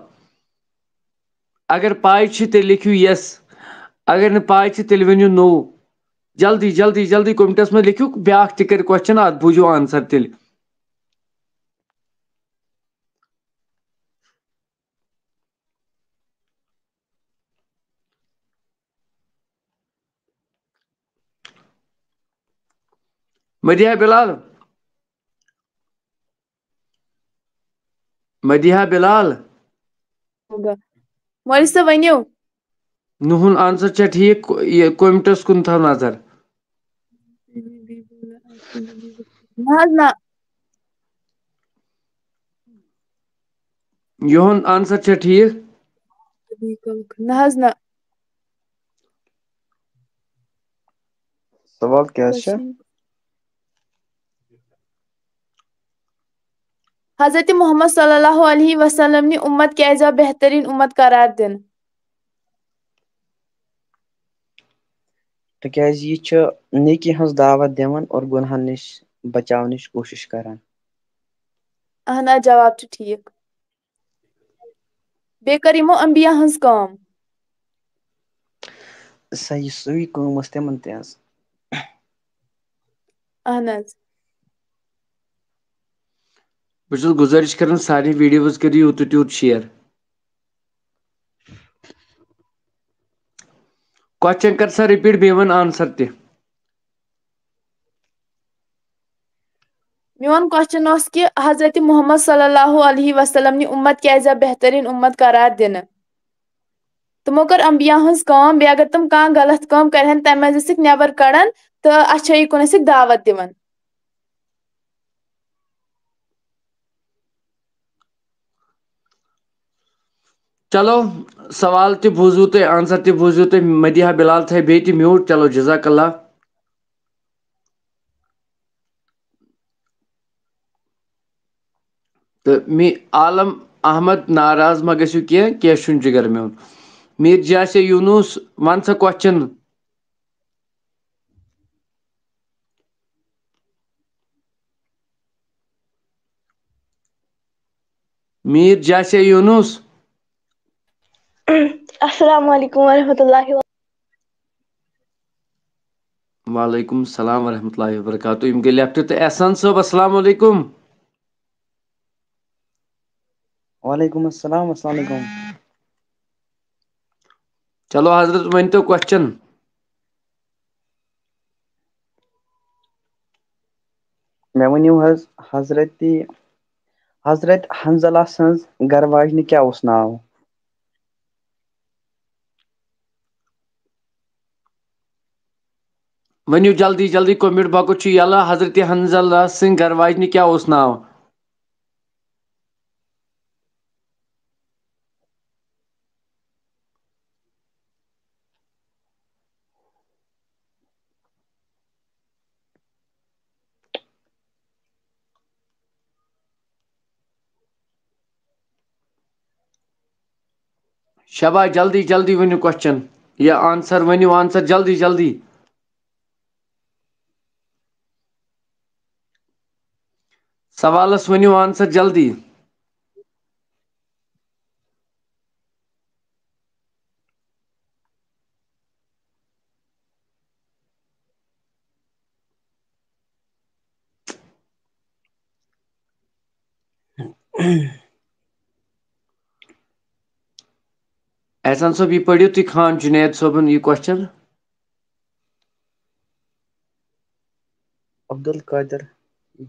اگر پاے چھِ تیٚلہِ لیکھِو یس اگر نہٕ پاے چھِ تیٚلہِ ؤنِو نو جلدی جلدی جلدی کومنٹس منٛز لیکھِو بیٛاکھ تہِ کَرِ کوسچن اتھ بوٗزِو آنسر تیٚلہِ مدیحہ بلال ہوگا مولوی صٲب ؤنِو نُہُنٛد آنسر چھا ٹھیک یہ کومنٹس کُن تھاو نظر نہ حظ نہ یِہُنٛد آنسر چھا ٹھیک نہ حظ نہ سوال کیٛاہ حظ چھُ حضرت محمد صلی اللہ علیہ وسلم نہِ اُمت کیازِ آو بہترین اُمت قرار دِنہٕ تِکیازِ یہِ چھُ نیکی ہٕنٛز دعوت دِوان اور گۄنہن نِش بچاونٕچ کوٗشش کران اہن حظ جواب چھُ ٹھیک بیٚیہِ کٔر یِمو انبیا ہٕنٛز کٲم سُے کٲم ٲس تِمن تہِ حظ اہن حظ بہٕ چھُس گُزٲرِش کران سارے ویڈیوز کٔرِو یوٗت تہٕ تیوٗت شیر کوسچن کر سا رِپیٖٹ بیٚیہِ وَن آنسر تہِ میون کوسچن اوس کہِ حضرت محمد صلی اللہ علیہ وسلم نہِ اُمت کیازِ آو بہترین اُمت قرار دِنہٕ تِمو کٔر امبیا ہٕنٛز کٲم بیٚیہِ اگر تِم کانٛہہ غلط کٲم کرہن تمہِ منٛز ٲسِکھ نٮ۪بر کڑان تہٕ اچھٲیی کُن ٲسِکھ دعوت دِوان چلو سوال تہِ بوٗزوٕ تۄہہِ آنسر تہِ بوٗزِو تُہۍ مدیحہ بلال تھایہِ بیٚیہِ تہِ میوٗٹ چلو جزاک اللہ تہٕ عالم احمد ناراض ما گٔژھِو کینٛہہ چھُنہٕ جِگر میون میٖر جاسے یوٗنوٗس ون سا کوسچن میٖر جاسے یوٗنوٗس السلام علیکم ورحمۃ اللہ وعلیکم السلام ورحمۃ اللہ وبرکاتہ یِم گٔے لیفٹ تہٕ احسان صٲب السلام علیکم وعلیکم السلام السلام علیکم چلو حضرت ؤنۍتو کوسچن مےٚ ؤنِو حظ حضرت حنزلہ سٕنٛز گرٕ واجنہِ کیٛاہ اوس ناو ؤنِو جلدی جلدی کومنٹ باکُس چھُ یلہٕ حضرت حنزلہ سٕنٛدِ گرٕ واجنہِ کیٛاہ اوس ناو شاباش جلدی جلدی ؤنِو کوسچن یا آنسر ؤنِو آنسر جلدی جلدی سوالس ؤنِو آنسر جلدی احسان صٲب یہِ پٔرِو تُہۍ خان جُنید صٲبُن یہِ کوسچن عبد القادر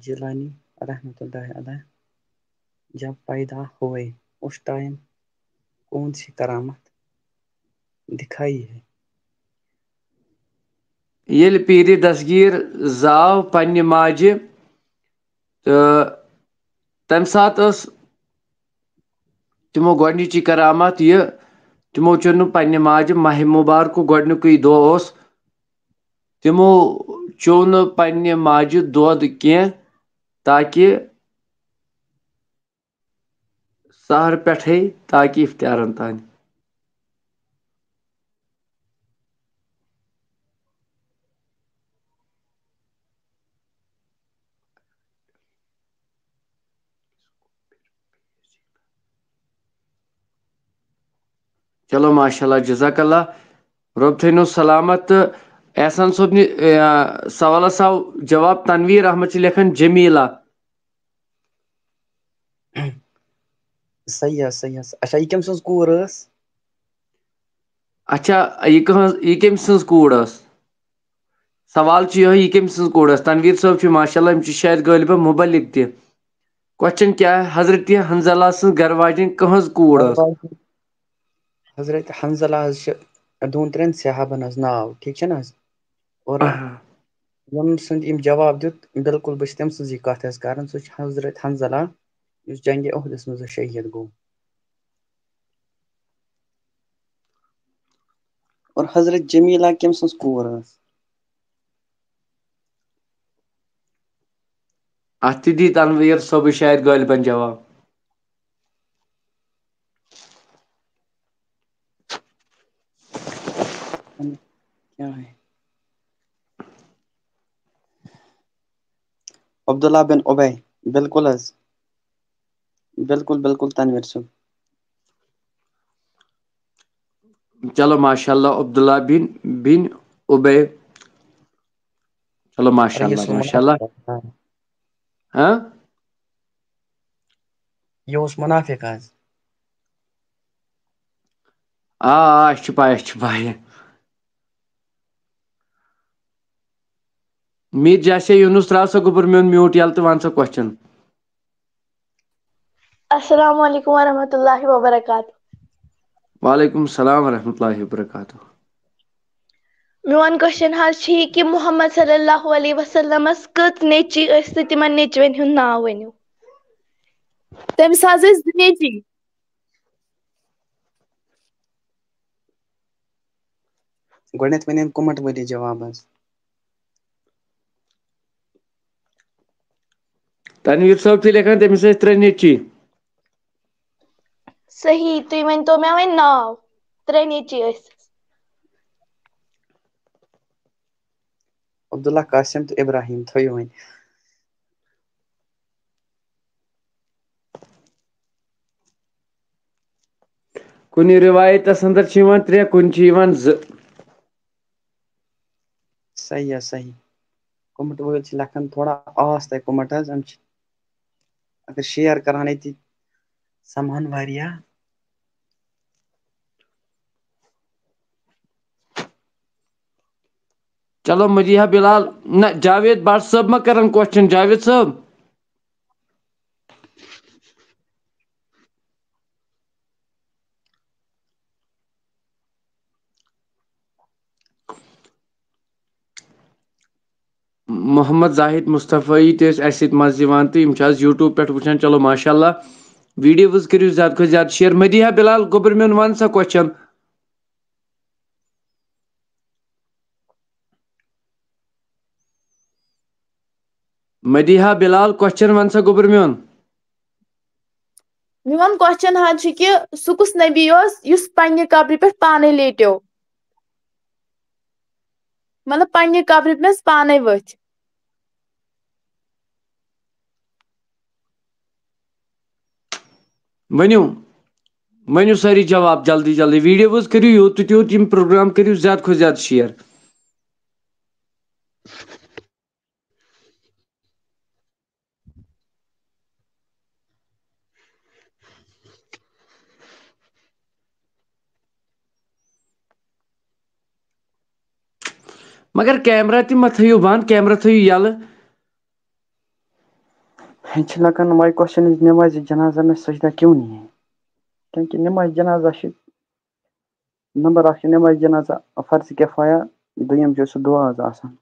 جیلانی رحمۃ اللہ علیہ جب پیدا ہوئے اس ٹائم کون سی کرامت دکھائی ہے ییٚلہِ پیٖرِ دسگیٖر زاو پننہِ ماجہِ تہٕ تمہِ ساتہٕ ٲس تِمو گۄڈنِچی کرامت یہِ تِمو چُن نہٕ پننہِ ماجہِ ماہِ مُبارکُک گۄڈنیُکُے دۄہ اوس تِمو چوٚو نہٕ پننہِ ماجہِ دۄد کینٛہہ تاکہِ سحر پٮ۪ٹھے تاکہِ افتیارن تانۍ چلو ماشاء اللہ جزاک اللہ رۄب تھٲینو سلامت تہٕ احسان صٲبنہِ سوالس آو جواب تنویٖر احمد چھِ لیکھان جمیٖلا صحیح صحیح اچھا یہ کٔمۍ سٕنٛز کوٗر ٲس اچھا یہِ کٔمۍ سٕنٛز کوٗر ٲس سوال چھُ یِہوے یہِ کٔمۍ سٕنٛز کوٗر ٲس تنویٖر صٲب چھِ ماشاء اللہ یِم چھِ شاید غٲلبن مُبلِک تہِ کوسچن کیٛاہ حضرتِ حنزلہ سٕنٛز گرٕ واجیٚنۍ کٕہٕنٛز کوٗر ٲس حضرت حنزلہ حظ چھِ دۄن ترٛٮ۪ن صحابن حظ ناو ٹھیٖک چھِ نہ حظ اور ییٚمۍ سُنٛد یِم جواب دیُت بالکل بہٕ چھُس تٔمۍ سٕنٛزٕے کتھ حظ کران سُہ چھُ حضرت حنزلہ یُس جنگِ اُحدس منٛز شہیٖد گوٚو اور حضرت جمیٖلا کٔمۍ سٕنٛز کوٗر ٲس اتھ تہِ دی تنویٖر صٲبٕے شاید غٲلبن جواب کیٛاہ ہے عبداللہ بن ابے بالکل حظ بالکل بالکل تنویٖر صٲب چلو ماشاء اللہ عبداللہ بن ابے چلو ماشاء اللہ ماشاء اللہ ہاں یہِ اوس مُنافِق حظ آ اَسہِ چھِ پاے اَسہِ چھِ پاے میٖر جاسے یوٗنس ترٛاو سا گوٚبُر میون میوٗٹ یَلہٕ تہٕ وَن سا کوسچن السلام علیکم ورحمۃ اللہ وبرکاتہ وعلیکم السلام ورحمۃ اللہ وبرکاتہ میون کوسچن حظ چھِ یہِ کہِ محمد صلی اللہ علیہ وسلمس کٔژ نیٚچی ٲسۍ تہٕ تِمن نیٚچوٮ۪ن ہُنٛد ناو ؤنِو تٔمِس حظ ٲسۍ 2 نیٚچی گۄڈنٮ۪تھ وَنیٚن کُمٹ ؤلی جواب حظ تنویٖر صٲب چھِ لیکھان تٔمِس ٲسۍ 3 نیٚچی صحیح تُہۍ ؤنۍتو مےٚ وۄنۍ ناو 3 نیٚچی ٲسۍ عبداللہ قاسم تہٕ ابراہیٖم تھٲیِو وۄنۍ کُنہِ رِوایتس انٛدر چھِ یِوان 3 کُنہِ چھِ یِوان 2 صحیح صحیح کُمٹ وٲلۍ چھِ لیکھان تھوڑا آس تۄہہِ کُمٹ حظ یِم چھِ اگر شیر کرہن أتی سمہن واریاہ چلو مدیحہ بلال نہ جاوید بٹ صٲب ما کرن کوسچن جاوید صٲب محمد زاہد مصطفی تہِ ٲسۍ اَسہِ سۭتۍ منٛزٕ یِوان تہٕ یِم چھِ آز یوٗٹیوٗب پٮ۪ٹھ وٕچھان چلو ماشاء اللہ ویٖڈیوز کٔرِو زیادٕ کھۄتہٕ زیادٕ شیر مدیحہ بلال گوٚبُر میون وَن سا کوسچن مدیحہ بلال کوسچن وَن سا گوٚبُر میون میون کوسچن حظ چھُ کہِ سُہ کُس نبی اوس یُس پننہِ قبرِ پٮ۪ٹھ پانے لیٹیو مطلب پننہِ قبرِ منٛز پانے ؤتھۍ ؤنِو سٲری جواب جلدی جلدی ویٖڈیوز کٔرِو یوٗت تہٕ تیوٗت یِم پروگرام کٔرِو زیادٕ کھۄتہٕ زیادٕ شیر مگر کیمرا تہِ مہ تھٲیِو بنٛد کیمرا تھٲیِو یَلہٕ چھِ لگان وہی کوسچن نماز جنازہ میں سجدہ کیوں نہیں ہے کیونکہ نماز جنازہ چھِ نمبر اکھ چھِ نماز جنازہ فرض کفایہ دوٚیِم چھُ سُہ دُعا حظ آسان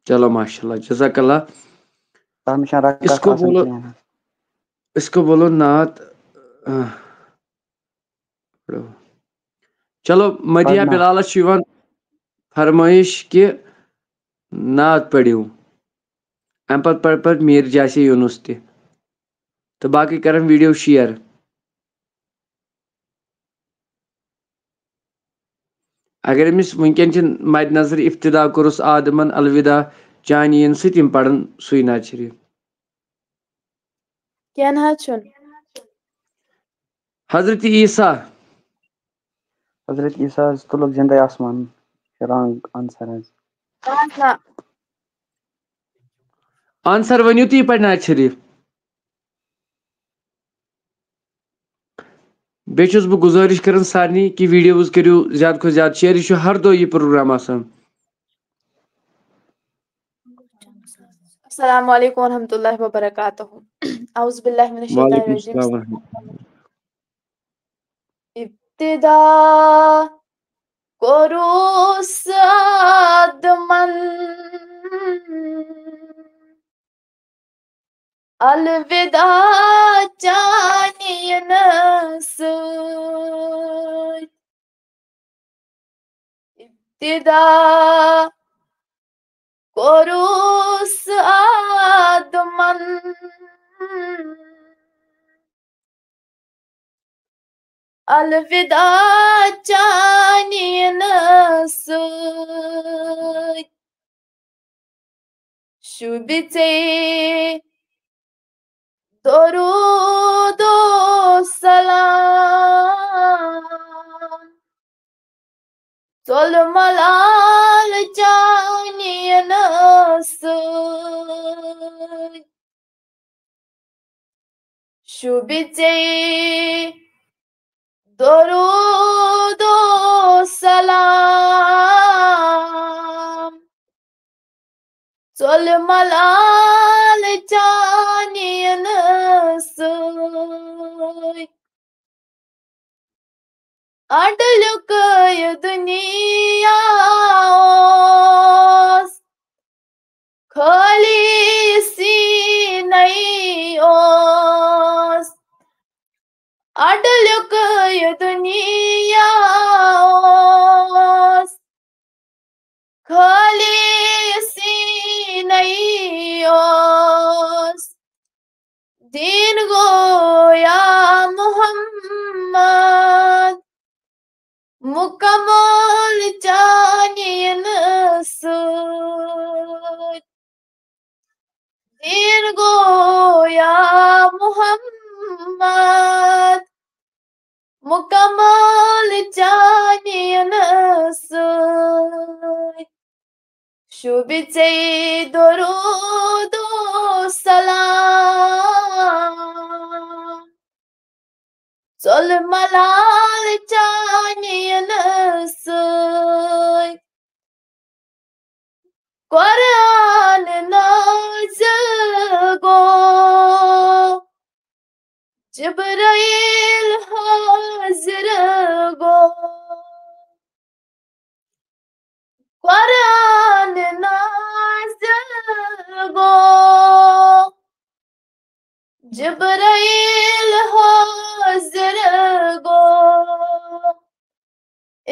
چلو ماشاء اللہ جزاک اللہ تَتھ منٛز چھَنہٕ اس رکعت کو آسان بولو کِہیٖنۍ حظ اس کو بولو نعت چلو مدیہ پرناو بلالس چھُ یِوان فرمٲیش کہِ نعت پٔرِو اَمہِ پتہٕ پَرِ میٖر جاسے یوٗنُس تہِ تہٕ باقٕے کرن ویٖڈیو شِیر اگر أمِس وٕنکٮ۪ن چھِ مدِ نظر افتدا کوٚرُس آدمن الوداع چانہِ یِنہٕ سۭتۍ یِم پرن سُے نعت شریٖف کیٚنٛہہ نہ حظ چھُنہٕ حضرت عیسیٰ حضرت عیسیٰ حظ تُلُکھ زِندَے آسمان رانٛگ آنسر حظ نہ آنسر ؤنِو تہٕ یہِ پرِ نعت شریٖف بیٚیہِ چھُس بہٕ گُزٲرِش کران سارنٕے کہِ ویٖڈیوز کٔرِو زیادٕ کھۄتہٕ زیادٕ شِیر یہِ چھُ ہر دۄہ یہِ پروگرام آسان السلام علیکم ورحمۃ اللہ وبرکاتہ اعوذ باللہ من الشیطان وعلیکم الرجیم السلام ورحمۃ ابتدا کوٚرُس آدمن الوداع چانہِ یِنہٕ سۭتۍ ابتدا کوٚرُس آدمن الوداع چانہِ یِنہٕ سۭتۍ شوٗبہِ ژے درود و سلام ژوٚل ملال چانہِ یِنہٕ سۭتۍ شوٗبہِ ژے درود و سلام ژوٚل ملال چانہِ یِنہٕ سۭتۍ اڈلیُک یہِ دُنیا اوس خٲلی سیٖنَے اوس اڈلیُک یہِ دُنیا اوس خٲلی سیٖنَے اوس دیٖن گوٚو یا محمد مُکمل چانہِ یِنہٕ سۭتۍ دیٖن گوٚو یا محمد مُکمل چانہِ یِنہٕ سۭتۍ شوٗبہِ ژے درود و سلام ژوٚل ملال چانہِ یِنہٕ سۭتۍ قرآن نازل گوٚو جبرائیل حاضر گوٚو قرآن نازل گوٚو جبرائیل حاضر گوٚو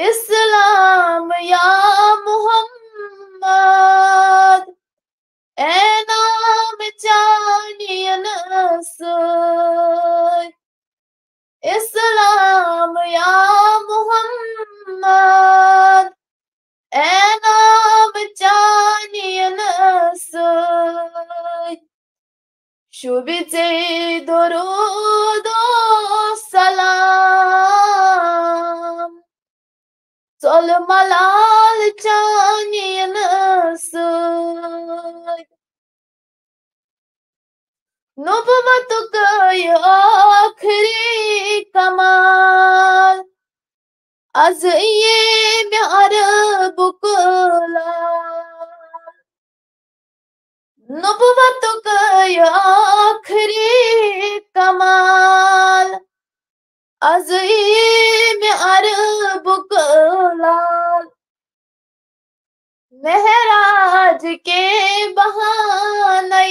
اسلام یا محمد انعام چانہِ یِنہٕ سۭتۍ اسلام یا محمد انعام چانہِ یِنہٕ سۭتۍ شوٗبہِ ژے درود و سلام ژوٚل ملال چانہِ یِنہٕ سۭتۍ نبوتُک یہِ ٲخری کمال آز یِیے مےٚ عربُک لال نبوتُک یہِ ٲخری کمال عظیم عرب لال مہراج کے بہانے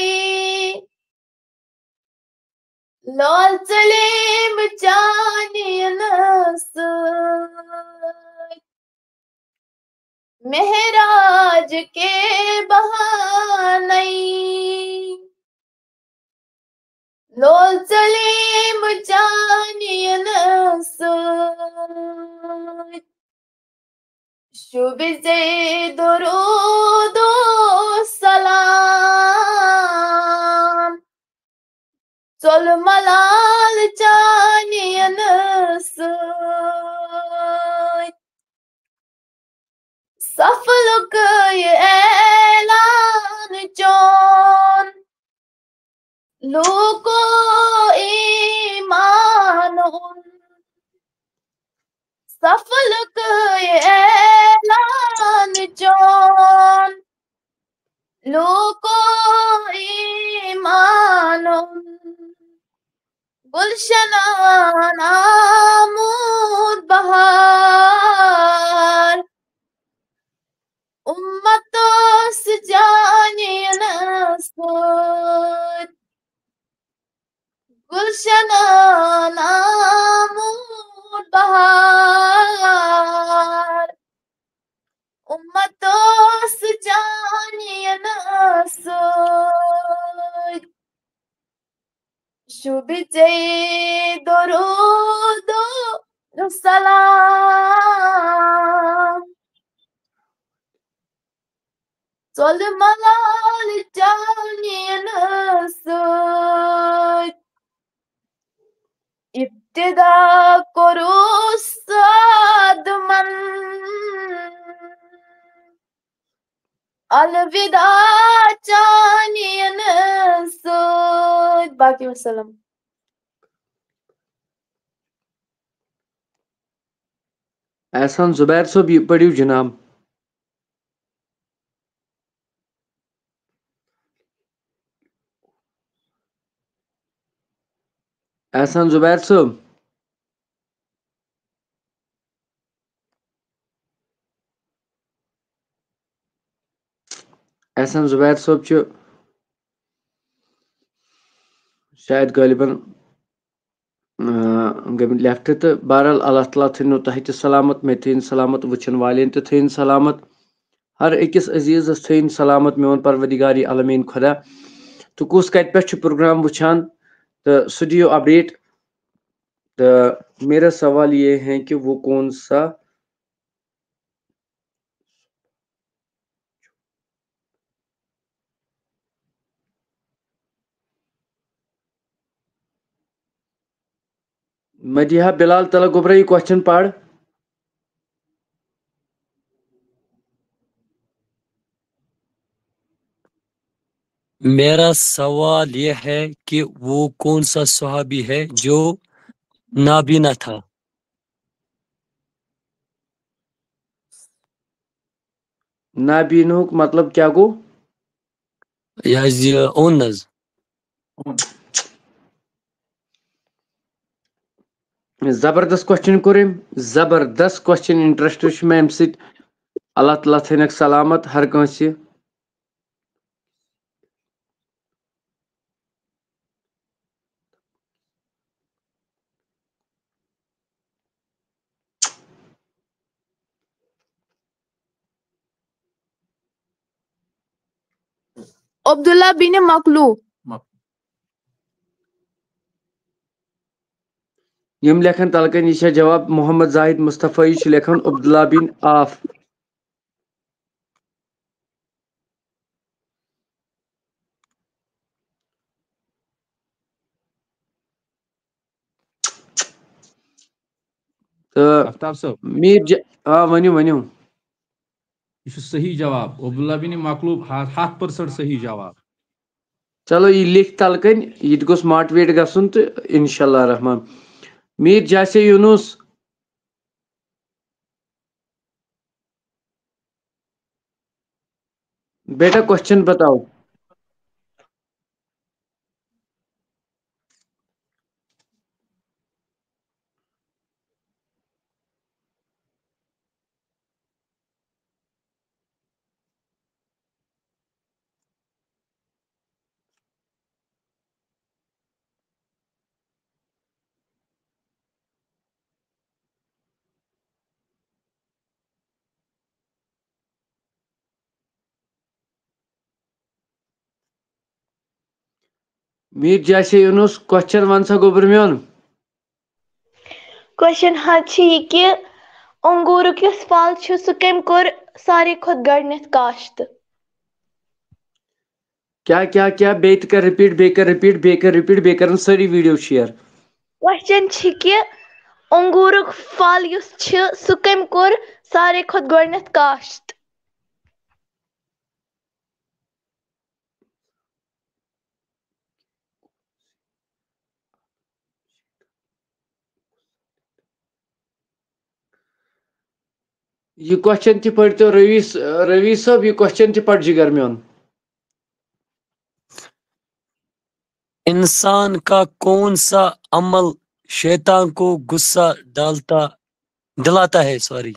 لال سلیم چانین مہراج کے بہانے لال سلیم چانین شب سے درود و سلام چل ملال چانین سفلک اعلان چون لوگو ایمان سفلک اعلان چون لوگو ایمان گلشنان آمود بہار امتس جانین سود گلشنان آمود بہار امتس جانین سود شب سے درود و سلام چل ملال چانین سود ابتدا کرو سعد من الوداع چانین سود باقی وسلم احسان زبیر صاحب یہ پڑھیو جناب احسان زبیر صاحب احسان زبیر صاحب چھ شاید غالباً گٔمٕتۍ لیفٹ تو بہرحال اللہ تعالیٰ تھٲینو تۄہہِ تہِ سلامت مےٚ تھٲیِن سلامت وٕچھن والٮ۪ن تہِ تھٲیِن سلامت ہر أکِس عزیٖزس تھٲیِن سلامت میون پروردگاری عالمیٖن خۄدا تہٕ کُس کتہِ پٮ۪ٹھ چھُ پروگرام وٕچھان تہٕ سُہ دِیو اپڈیٹ تہٕ میرا سوال یہ ہے کہ وہ کون سا مدیحہ بلال تلا گوبرا یہ کوشچن پڑھ میرا سوال یہ ہے کہ وہ کون سا صحابی ہے جو نابینا تھا نابینہُک مطلب کیا گو یہ اونز زبردست کوشچن کوٚر أمۍ زبردست کوشچن انٹرسٹ چھُ مےٚ اَمہِ سۭتۍ اللہ تعالیٰ تھٲینکھ سلامت ہر کٲنٛسہِ عبداللہ بن مقلو یِم لیکھن تلکن یہِ چھا جواب محمد زاہد مصطفی چھُ لیکھان عبداللہ بن آف تہٕ آفتاب صٲب میٖر ؤنِو ؤنِو یہ چھُ صحیح جواب عبداللہ بن مقلوب 100% صحیح جواب چلو یہِ لیکھ تلکن یہِ تہِ گوٚژھ ماٹویٹ گژھُن تہٕ انشاء اللہ رحمان میٖر جاسے یونس بیٹا کوشچن بتاؤ Mir Jashe Yunus, question one sa Gobrimion. Question حظ چھِ یہِ کہِ انگوٗرُک یُس پھل چھُ سُہ کٔمۍ کوٚر ساروی کھۄتہٕ گۄڈٕنیتھ کاشت؟ کیا بیت کر repeat بیکر ساری ویڈیو شیئر. کوسچن چھِ کہِ انگوٗرُک پھل یُس چھُ سُہ کٔمۍ کوٚر ساروی کھۄتہٕ گۄڈٕنیتھ کاشت؟ یہ کوسچن تہ پڑھتو روی صاحب، یہ کوسچن تہ پڑھ جگر میون. انسان کا کون سا عمل شیطان کو غصہ دلاتا ہے؟ سوری،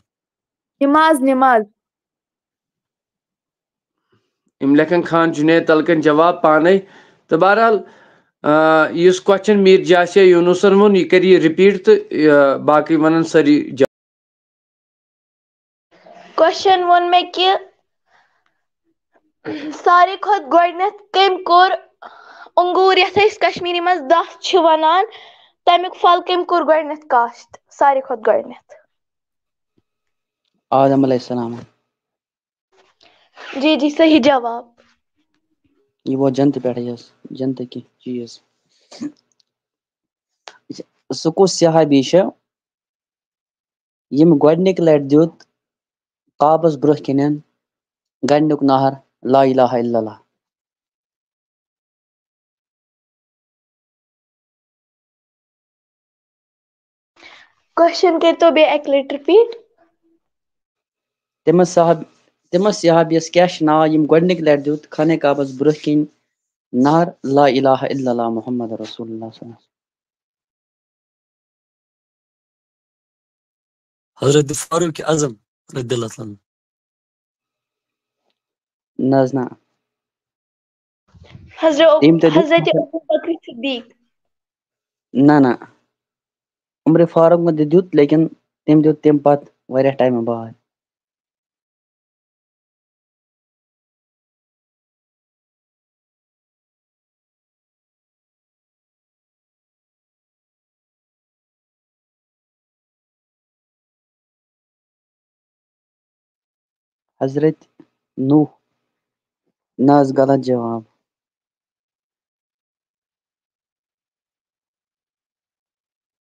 نماز. ام لکھن خان جنید تلکن جواب پانے. تو بہرحال اس کوسچن میر جاسے یونسن وون یہ کر رپیٹ تو باقی ونن ساری. کوسچن ووٚن مےٚ کہِ ساروی کھۄتہٕ گۄڈٕنیتھ کٔمۍ کوٚر انگوٗر یتھ أسۍ کشمیٖری منٛز دَچھ چھِ وَنان تمیُک پھل کٔمۍ کوٚر گۄڈٕنیتھ کاشت ساروی کھۄتہٕ گۄڈٕنیتھ؟ آدم علیہ السلام. جی صحیح جواب. یہ وہ جنت پٮ۪ٹھٕے ٲس جنتٕکۍ چیٖز. سُہ کُس صحابی چھُ یِم گۄڈنِکۍ لٹہِ دیُت کعبس برٛونٛہہ کِنٮ۪ن گۄڈنیُک نہر لا الہ الا اللہ؟ کوسچن کٔرۍتو بیٚیہِ اکہِ لٹہِ رِپیٖٹ. تٔمِس صحابیس کیٛاہ چھُ ناو یِم گۄڈنِکۍ لٹہِ دیُت خانہ کعبس برٛونٛہہ کِنۍ نہر لا الہ الا اللہ محمد رسول اللہ صلی اللہ علیہ وسلم؟ حضرت فاروق اعظم رضی اللہ عنہ. نہ حظ نہ. حضرت ابوبکر صدیق. نہ عمر فاروق تہِ دیُت لیکن تٔمۍ دیُت تمہِ پتہٕ واریاہ ٹایمہٕ بعد. حضرت نوح. نہ حظ غلط جواب.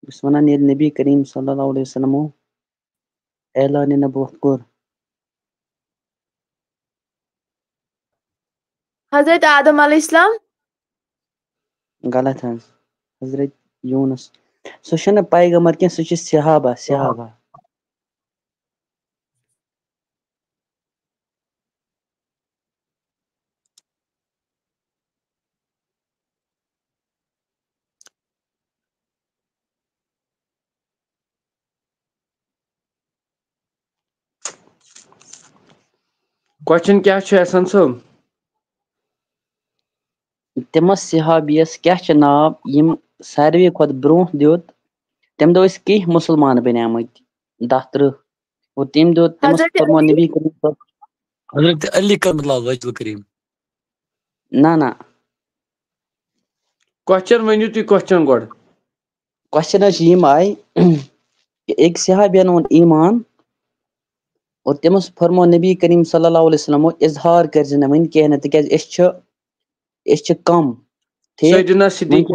بہٕ چھُس وَنان ییٚلہِ نبی کریم صلی اللہ علیہ وسلمو اعلانِ نبوت کوٚر. حضرت آدم علیہ السلام. غلط حظ. حضرت یونس. سُہ چھُنہٕ پیغمبر کینٛہہ، سُہ چھُ صحابہ. کوسچن کیا چھُ احسان صٲب؟ تٔمِس صحابیس کیٛاہ چھُ ناو یِم ساروی کھۄتہٕ برٛونٛہہ دیُت؟ تمہِ دۄہ ٲسۍ کینٛہہ مُسلمان بنیمٕتۍ 10-30 اور تٔمۍ دیُت تٔمِس فرمو نبی کریم. حضرت علی کرم اللہ وجہ کریم. نہ. کوسچن ؤنِو تُہۍ کوسچن گۄڈٕ. کوسچن حظ چھِ یِم آیہِ کہ أکۍ صحابین اوٚن ایٖمان اور تٔمِس فرمو نبی کریم صلی اللہ علیہ وسلمو اظہار کٔرۍ زِ نہٕ وٕنہِ کینٛہہ نہٕ تِکیٛازِ أسۍ چھِ کم. سیدنا صدیق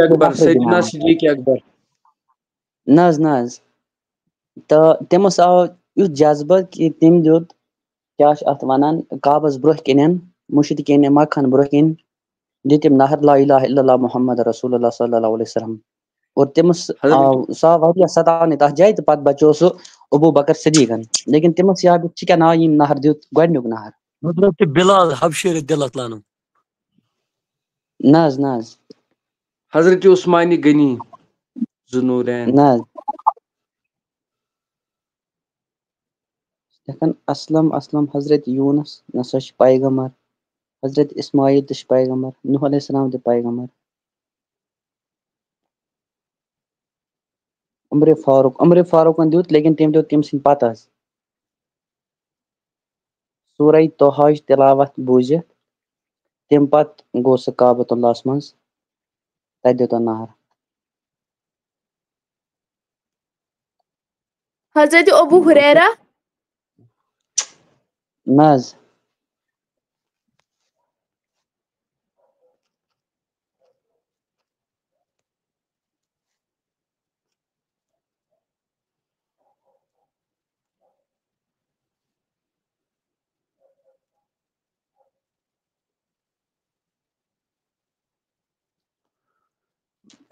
اکبر. نہ حظ. تہٕ تٔمِس آو یُتھ جذبہٕ کہِ تٔمۍ دیُت کیٛاہ چھِ اَتھ وَنان کعبس برٛونٛہہ کِنٮ۪ن مُشرِکیٖنِ مکہن برٛونٛہہ کِنۍ دیُت تٔمۍ نہر لا الہ الا اللہ محمد رسول اللہ صلی اللہ علیہ وسلم. اور تٔمِس سُہ آو واریاہ ستاونہٕ تتھ جایہِ تہٕ پتہٕ بچو سُہ ابوٗ بکر صدیقن. لیکن تٔمِس صحابیس چھِ کیٛاہ ناو یِم نہر دیُت گۄڈنیُک نہر؟ حضرت بلال حبشی رضی اللہ عنہ. نہ حظ. حضرت عثمانِ غنی ذوالنورین. نہ حظ. لیکن اسلم حضرت یونس نہ سا چھِ پیغمبر. حضرت اسماعیل تہِ چھِ پیغمبر. نوح علیہ السلام تہِ پیغمبر. عمر فاروقن دیُت لیکن تٔمۍ دیُت تٔمۍ سٕنٛدِ پتہٕ حظ. سورہ توحاہٕچ تلاوت بوٗزِتھ تمہِ پتہٕ گوٚو سُہ کعبۃ اللہس منٛز. تتہِ دیُت نہر حضرت ابو ہریرہ نہ حظ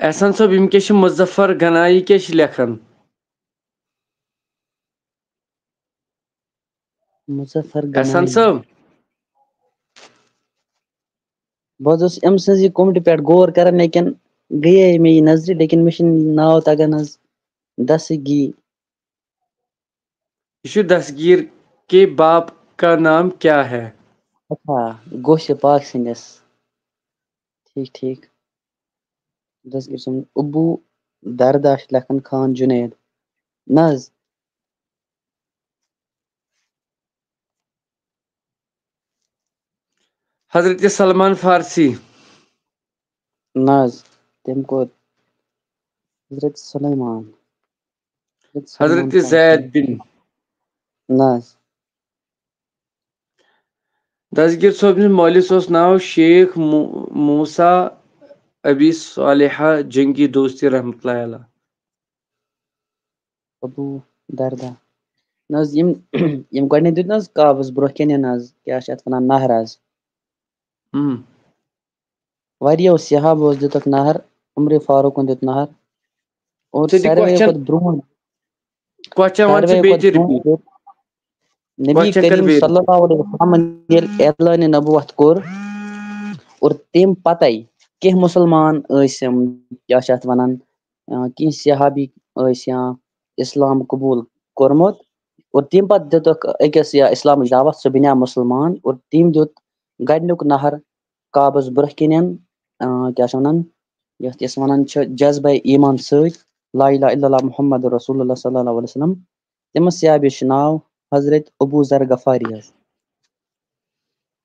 احسان صٲب یِم کیٛاہ چھِ مظفر گنایی کیٛاہ چھِ لیکھان مظفر احسان گنایی صٲب بہٕ حظ اوسُس أمۍ سٕنٛزِ کوٚمنٹہِ پٮ۪ٹھ غور کران لیکن گٔیے مےٚ یہِ نظرِ لیکن مےٚ چھُنہٕ ناو تگان حظ دستگی یہ چھُ دستگیر کے باپ کا نام کیا ہے اچھا گوشِ پاک سٕنٛدِس ٹھیٖک ٹھیٖک دستگیر سُنٛد ابو دردہ چھِ لیکھان خان جُنید نہ حظ حضرت سلمان فارسی نہ حظ تٔمۍ کوٚر حضرت سلیمان حضرت فارسی زید بن نہ حظ دستگیر صٲبنِس مٲلِس اوس ناو شیخ موسا ابی صالحہ جنگی دوستی رحمۃ اللہ علیہ ابو دردہ نہ حظ یِم گۄڈنیٚتھ دیُت نہ حظ کابس برونٛہہ کَنٮ۪ن حظ کیٛاہ چھِ اَتھ وَنان نہر حظ واریاہو صحابو حظ دِتُکھ نہر عمرِ فاروقن دیُت نہر اور ژٕ دِ ساروٕیو کوسچن کھۄتہٕ برونٛہہ کوسچن وَن ژٕ ساروٕیو بیٚیہِ کھۄتہٕ تہِ برونٛہہ رِپیٖٹ دیُت نبی کوسچن کر کریم بیٚیہِ صلی اللہ علیہ وسلمن ییٚلہِ اعلانِ نبوت کوٚر اور تمہِ پتے کینٛہہ مُسلمان ٲسۍ کیٛاہ چھِ اَتھ وَنان کینٛہہ صحابی ٲسۍ یا اِسلام قبوٗل کوٚرمُت اور تمہِ پتہٕ دِتُکھ أکِس یا اِسلامٕچ دعوت سُہ بنیٛو مُسلمان اور تٔمۍ دیُت گۄڈنیُک نہر کابس برونٛہہ کَنٮ۪ن کیٛاہ چھِ وَنان یَتھ أسۍ وَنان چھِ جذبے ایمان سۭتۍ لا اِلہ الا اللہ محمد رسول اللہ صلی اللہ علیہ وسلم تٔمِس صحابی چھُ ناو حضرت ابو ذر غفاری حظ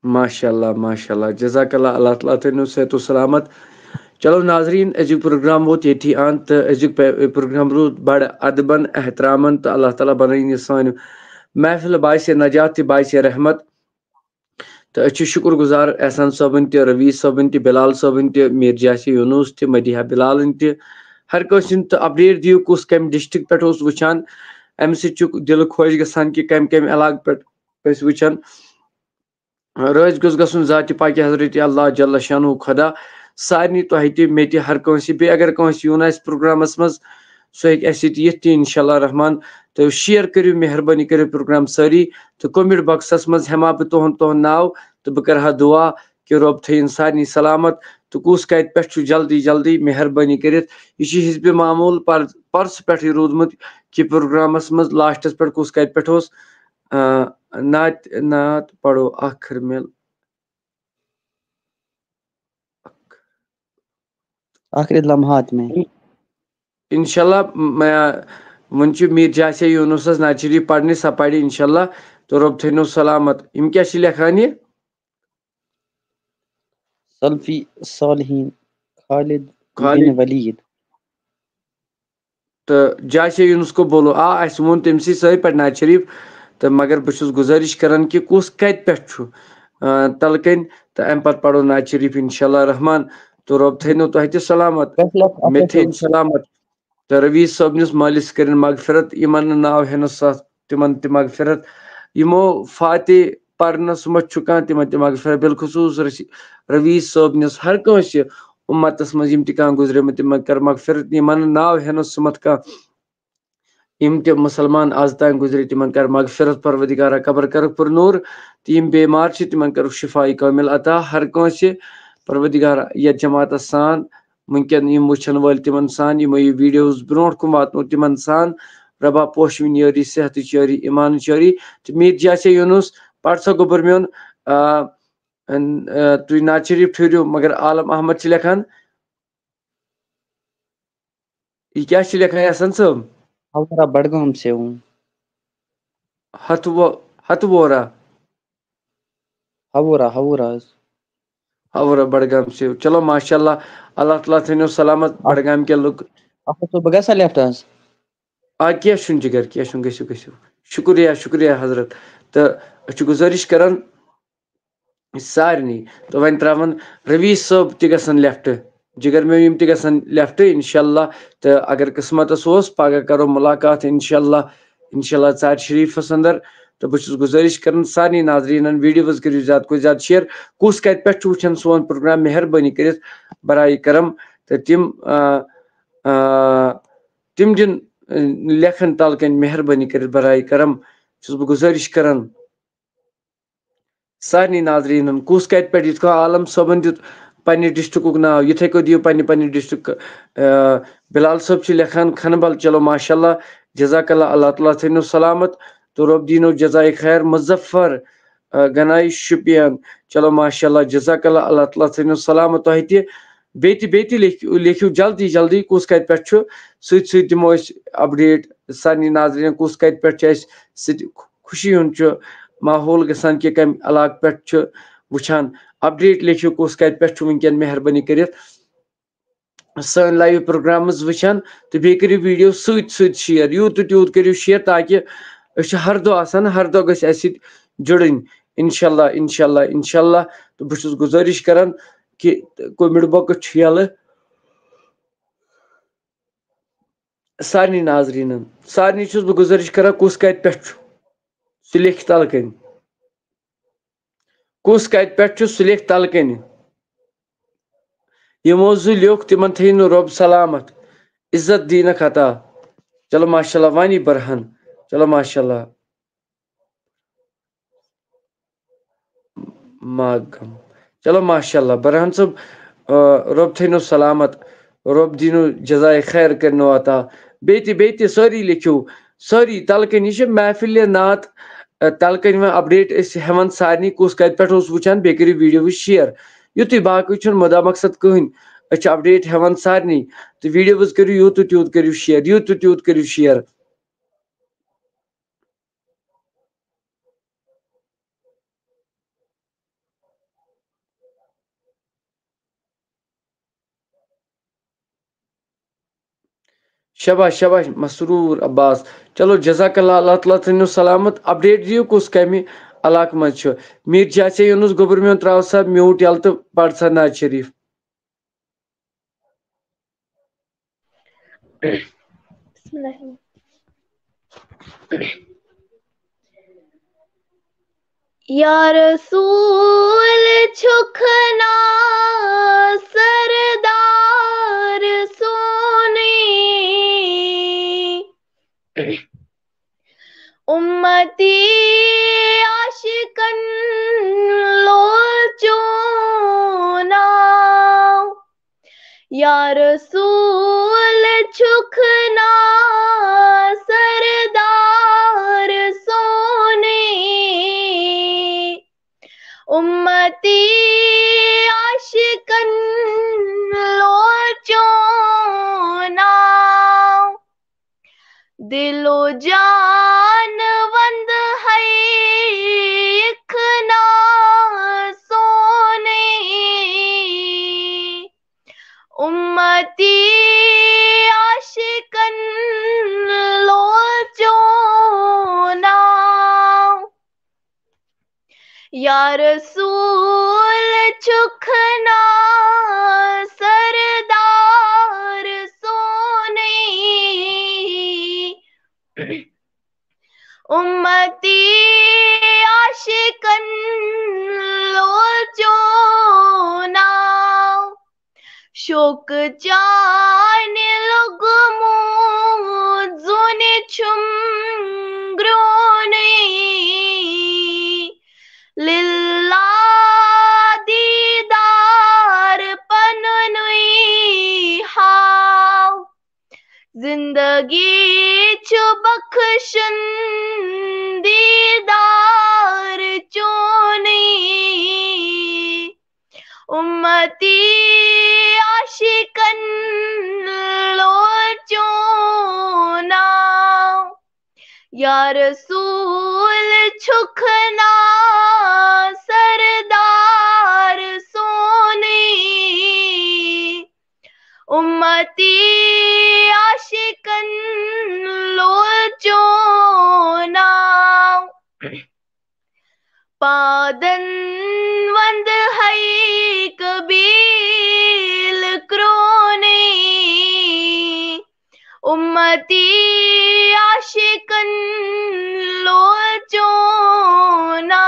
ماشاء اللہ جزاک اللہ اللہ تعالیٰ تھٲینو صحت و سلامت چلو ناظریٖن أزیُک پروگرام ووت ییٚتھی اَنٛد تہٕ أزیُک پروگرام روٗد بڑٕ ادبن احترامن تہٕ اللہ تعالیٰ بنٲیِن یہِ سانہِ محفِل باعثِ نجات تہِ باعثِ رحمت تہٕ أسۍ چھِ شُکر گُزار احسان صٲبٕنۍ تہِ رویز صٲبٕنۍ تہِ بلال صٲبٕنۍ تہِ میٖر جاسہِ یوٗنوٗس تہِ مدیحہ بلالٕنۍ تہِ ہر کٲنٛسہِ ہُنٛد تہٕ اپڈیٹ دِیِو کُس کمہِ ڈسٹرک پٮ۪ٹھ اوس وٕچھان اَمہِ سۭتۍ چھُ دِلہٕ خۄش گژھان کہِ کمہِ کمہِ علاقہٕ پٮ۪ٹھ ٲسۍ وٕچھان رٲضۍ گوٚژھ گژھُن ذاتِ پاکہِ حضرت اللہ جل شانہ خۄدا سارنٕے تۄہہِ تہِ مےٚ تہِ ہر کٲنٛسہِ بیٚیہِ اگر کٲنٛسہِ یُن آسہِ پروگرامس منٛز سُہ ہیٚکہِ اَسہِ سۭتۍ یِتھ تہِ انشاء اللہ رحمان تہٕ شیر کٔرِو مہربٲنی کٔرِتھ پروگرام سٲری تہٕ کومنٹ باکسس منٛز ہٮ۪مہٕ ہا بہٕ تُہُنٛد ناو تہٕ بہٕ کرٕ ہا دُعا کہِ رۄب تھٲیِن سارنٕے سلامت تہٕ کُس کتہِ پٮ۪ٹھ چھُ جلدی جلدی مہربٲنی کٔرِتھ یہِ چھُ حِزبِ معموٗل پرسہٕ پٮ۪ٹھٕے روٗدمُت کہِ پروگرامس منٛز لاسٹس پٮ۪ٹھ کُس کتہِ پٮ۪ٹھ اوس نعت پڑھو آخر میں آخری لمحات میں انشاء اللہ وۄنۍ چھُ میٖر جاسے یوٗنوٗسس نعت شریٖف پرنہِ سۄ پرِ انشاء اللہ تہٕ رۄب تھٲینو سلامت یِم کیٛاہ چھِ لیکھان یہِ سلفی صالحین خالد بن ولید تہٕ جاسے یوٗنس کو بولو اَسہِ ووٚن تٔمسٕے سۭتۍ پٮ۪ٹھ نعت شریٖف تہٕ مگر بہٕ چھُس گُزٲرِش کران کہِ کُس کتہِ پٮ۪ٹھ چھُ تلہٕ کٔنۍ تہٕ امہِ پتہٕ پرو نعت شریٖف انشاء اللہ رحمان تہٕ رۄب تھٲینو تۄہہِ تہِ سلامت مےٚ تھٲیِن سلامت تہٕ رویز صٲبنِس مٲلِس کٔرِنۍ مغفرت یِمن نہٕ ناو ہٮ۪نس تِمن تہِ مغفرت یِمو فاتح پرنس منٛز چھُ کانٛہہ تِمن تہِ مغفرت بالخصوٗص رویز صٲبنِس ہر کٲنٛسہِ اُمتس منٛز یِم تہِ کانٛہہ گُزریمٕتۍ تِمن کر مغفرت یِمن نہٕ ناو ہٮ۪نس سُمتھ کانٛہہ یِم تہِ مُسلمان آز تام گُزرے تِمن کر مغفرت پروردگارا قبر کرکھ پر نوٗر تہٕ یِم بیمار چھِ تِمن کرکھ شِفایہِ کٲمِل عطا ہر کٲنٛسہِ پروردگارا یتھ جماعتس سان وٕنکیٚن یِم وٕچھن وٲلۍ تِمن سان یِمو یہِ ویٖڈیوز برونٛٹھ کُن واتنو تِمن سان رۄبا پوشوٕنۍ یٲری صحتٕچ یٲری ایمانٕچ یٲری تہٕ میٖر جاسے یوٗنوٗس پر سا گوٚبُر میون تُہۍ نعت شریٖف ٹھٔہرِو مگر عالم احمد چھِ لیکھان یہِ کیٛاہ چھِ لیکھان احسان صٲب ہورا بڈگام سے ہوں ہتہٕ وورا ہورا حظ اور بڑگام سے چلو ماشاء اللہ اللہ تعالیٰ تھٲینو سلامت بڑگام کے لُک بہٕ گژھا لیفٹ حظ کینٛہہ چھُنہٕ جِگر کینٛہہ چھُنہٕ گٔژھِو گٔژھِو شُکریہ شُکریہ حضرت تہٕ أسۍ چھِ گُزٲرِش کران سارنٕے تہٕ وۄنۍ ترٛاوَن رویش صٲب تہِ گژھن لیفٹ جِگر میٲنۍ یِم تہِ گژھن لیفٹ اِنشاء اللہ تہٕ اگر قٕسمتس اوس پگہہ کرو مُلاقات اِنشاء اللہ ژارِ شریٖفس انٛدر تہٕ بہٕ چھُس گُزٲرِش کران سارنٕے ناظریٖنن ویٖڈیوز کٔرِو زیادٕ کھۄتہٕ زیادٕ شِیر کُس کتہِ پٮ۪ٹھ چھُ وٕچھان سون پروگرام مہربٲنی کٔرِتھ برائے کرم تہٕ تِم دِن لیکھن تل کٔنۍ مہربٲنی کٔرِتھ برائے کرم چھُس بہٕ گُزٲرِش کران سارنٕے ناظریٖنن کُس کتہِ پٮ۪ٹھ یِتھ کٔنۍ عالم صٲبن دیُت پننہِ ڈسٹرکُک ناو یِتھے کٔنۍ دِیِو پننہِ ڈسٹرک بلال صٲب چھِ لیکھان کھنبل چلو ماشاء اللہ جزاک اللہ اللہ تعالیٰ تھٲینو سلامت تہٕ رۄب دیٖنو جزائے خیر مظفر گنایی شُپین چلو ماشاء اللہ جزاک اللہ اللہ تعالیٰ تھٲینو سلامت تۄہہِ تہِ بیٚیہِ تہِ لیکھِو جلدی جلدی کُس کتہِ پٮ۪ٹھ چھُ سۭتۍ سۭتۍ دِمو أسۍ اپڈیٹ سارنٕے ناظریٖن کُس کتہِ پٮ۪ٹھ چھُ اَسہِ سُہ تہِ خوشی ہُنٛد چھُ ماحول گژھان کہِ کمہِ علاقہٕ پٮ۪ٹھ چھُ وٕچھان اپڈیٹ لیکھِو کُس کتہِ پٮ۪ٹھ چھُ وٕنکیٚن مہربٲنی کٔرِتھ سٲنۍ لایو پروگرامز وٕچھان تہٕ بیٚیہِ کٔرِو ویٖڈیو سۭتۍ سۭتۍ شِیر یوٗت تہٕ تیوٗت کٔرِو شِیر تاکہِ أسۍ چھِ ہر دۄہ آسان ہر دۄہ گژھِ اَسہِ سۭتۍ جُڑٕنۍ اِنشاء اللہ اِنشاء اللہ اِنشاء اللہ تہٕ بہٕ چھُس گُزٲرِش کران کہِ کومِڈ بۄکٕس چھُ یَلہٕ سارنٕے ناظریٖنن سارنٕے چھُس بہٕ گُزٲرِش کران کُس کتہِ پٮ۪ٹھ چھُ سُہ لیکھِ تلہٕ کٔنۍ کُس کتہِ پٮ۪ٹھ چھُ سُہ لیکھِ تلہٕ کٔنۍ یِمو زٕ لیوٚکھ تِمن تھٲینو رۄب سلامت عزت دیٖنکھ عطا چلو ماشاء اللہ وانی برہن چلو ماشاء اللہ ماگم چلو ماشاء اللہ برہن صٲب رۄب تھٲینو سلامت رۄب دیٖنو جزائے خیر کٔرنو عطا بیٚیہِ تہِ سٲری لیکھِو سٲری تلہٕ کٔنۍ یہِ چھِ محفلِ نعت تلہٕ کٔنۍ وۄنۍ اپڈیٹ أسۍ ہٮ۪وان سارنٕے کُس کتہِ پٮ۪ٹھ اوس وٕچھان بیٚیہِ کٔرِو ویٖڈیوز شِیر یُتُے باقٕے چھُنہٕ مُدا مقصد کٕہٕنۍ أسۍ چھِ اپڈیٹ ہٮ۪وان سارنٕے تہٕ ویٖڈیوز کٔرِو یوٗت تہٕ تیوٗت کٔرِو شِیر یوٗت تہٕ تیوٗت کٔرِو شِیر شباش شباش مسروٗر عباس چلو جزاک اللہ اللہ تعالیٰ تھٲینو سلامت اپڈیٹ دِیِو کُس کمہِ علاقہٕ منٛز چھُ میٖر جاسے یوٗنُس گوٚبُر میون تراو سا میوٗٹ یَلہٕ تہٕ پَر سا ناز شریٖف یا رسول چھُکھ ناو سردار سونے اُمتی عاشقن لوچوں ناو یا رسول چھُکھ ناو سردار سونے اُمتی عاشقن لوچوں ناو دل و جان وند ہے ایک ناو سونے اُمتی عاشقن لوچوں ناو یا رسول چھُکھ ناو سردار سونے اُمتی عاشقن لوچوں ناو شوق چانہِ لوٚگمُت زوٗنہِ چھُم گرٛونٕے لِلہ دیٖدار پنٛنُے ہاو زندگی چھُ بخشن دیٖدار چونٕے اُمتی عاشقن لوچوں ناو یا رسول چھُکھ ناو سردار سونے نادن وند ہے قبیل کرونے امتی عاشقن لوچونا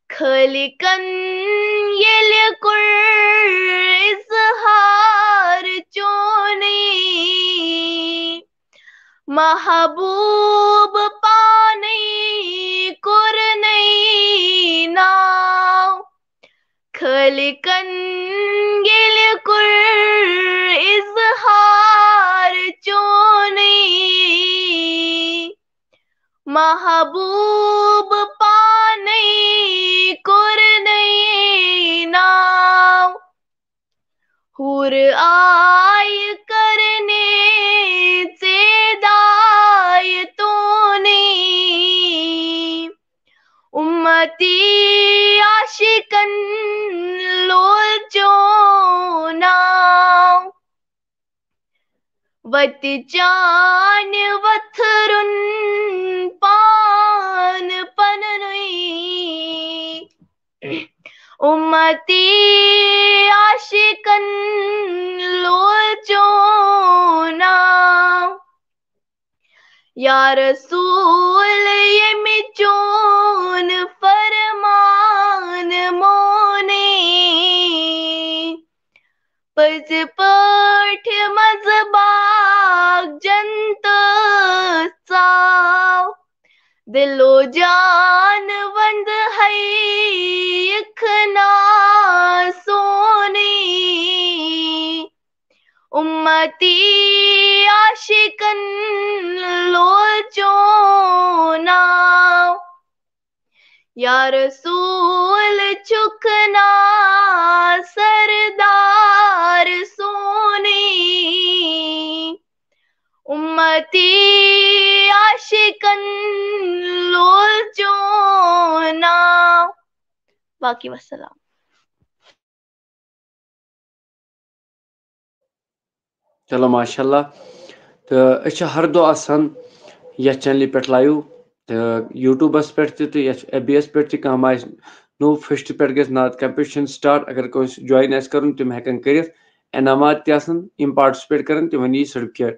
خلقن یل کر اظہار چونی محبوب پانی کرنی ناو خلقن یل کر اظہار چونی محبوب پانی کرنی ناو حور آئی کرنے دائے تونی امتی عاشقن لوچونا وت چان وتھرن پان پننی امتی عاشقن لوچونا یا رسول یمی چون فرمان مونی پز پٹھ مذباغ جنت ساو دل و جان وند ہے اکھنا سونی امتی عاشقن لوچونا یا رسول چکنا سردار سونی امتی عاشقن لوچونا باقی والسلام. چلو ماشاء اللہ تو ہر دہ آسان یتھ چینلہِ پٮ۪ٹھ لایِو تہٕ یوٗٹوٗبَس پٮ۪ٹھ تہِ تہٕ یتھ ایف بی ایس پٮ۪ٹھ تہِ کانٛہہ آسہِ نوٚو فٔسٹ پٮ۪ٹھ گژھِ نعت کمپِٹِشن سٹاٹ اگر کٲنٛسہِ جویِن آسہِ کَرُن تِم ہٮ۪کن کٔرِتھ انعامات تہِ آسان یِم پاٹِسِپیٹ کَرن تِمن یی سٔرٹِفِکیٹ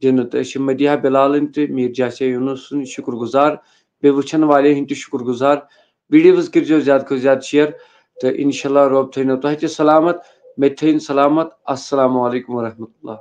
دِنہٕ تہٕ أسۍ چھِ مدیحہ بِلالٕنۍ تہٕ میٖر جاسیا یوٗنُس سٕنٛدۍ شُکُر گُزار بیٚیہِ وٕچھن والٮ۪ن ہٕنٛدۍ تہِ شُکُر گُزار ویٖڈیوز کٔرۍزیو زیادٕ کھۄتہٕ زیادٕ شِیر تہٕ اِنشاء اللہ رۄب تھٲینو تۄہہِ تہِ سلامت مےٚ تہِ تھٲیِن سلامت السلام علیکم ورحمتہ اللہ.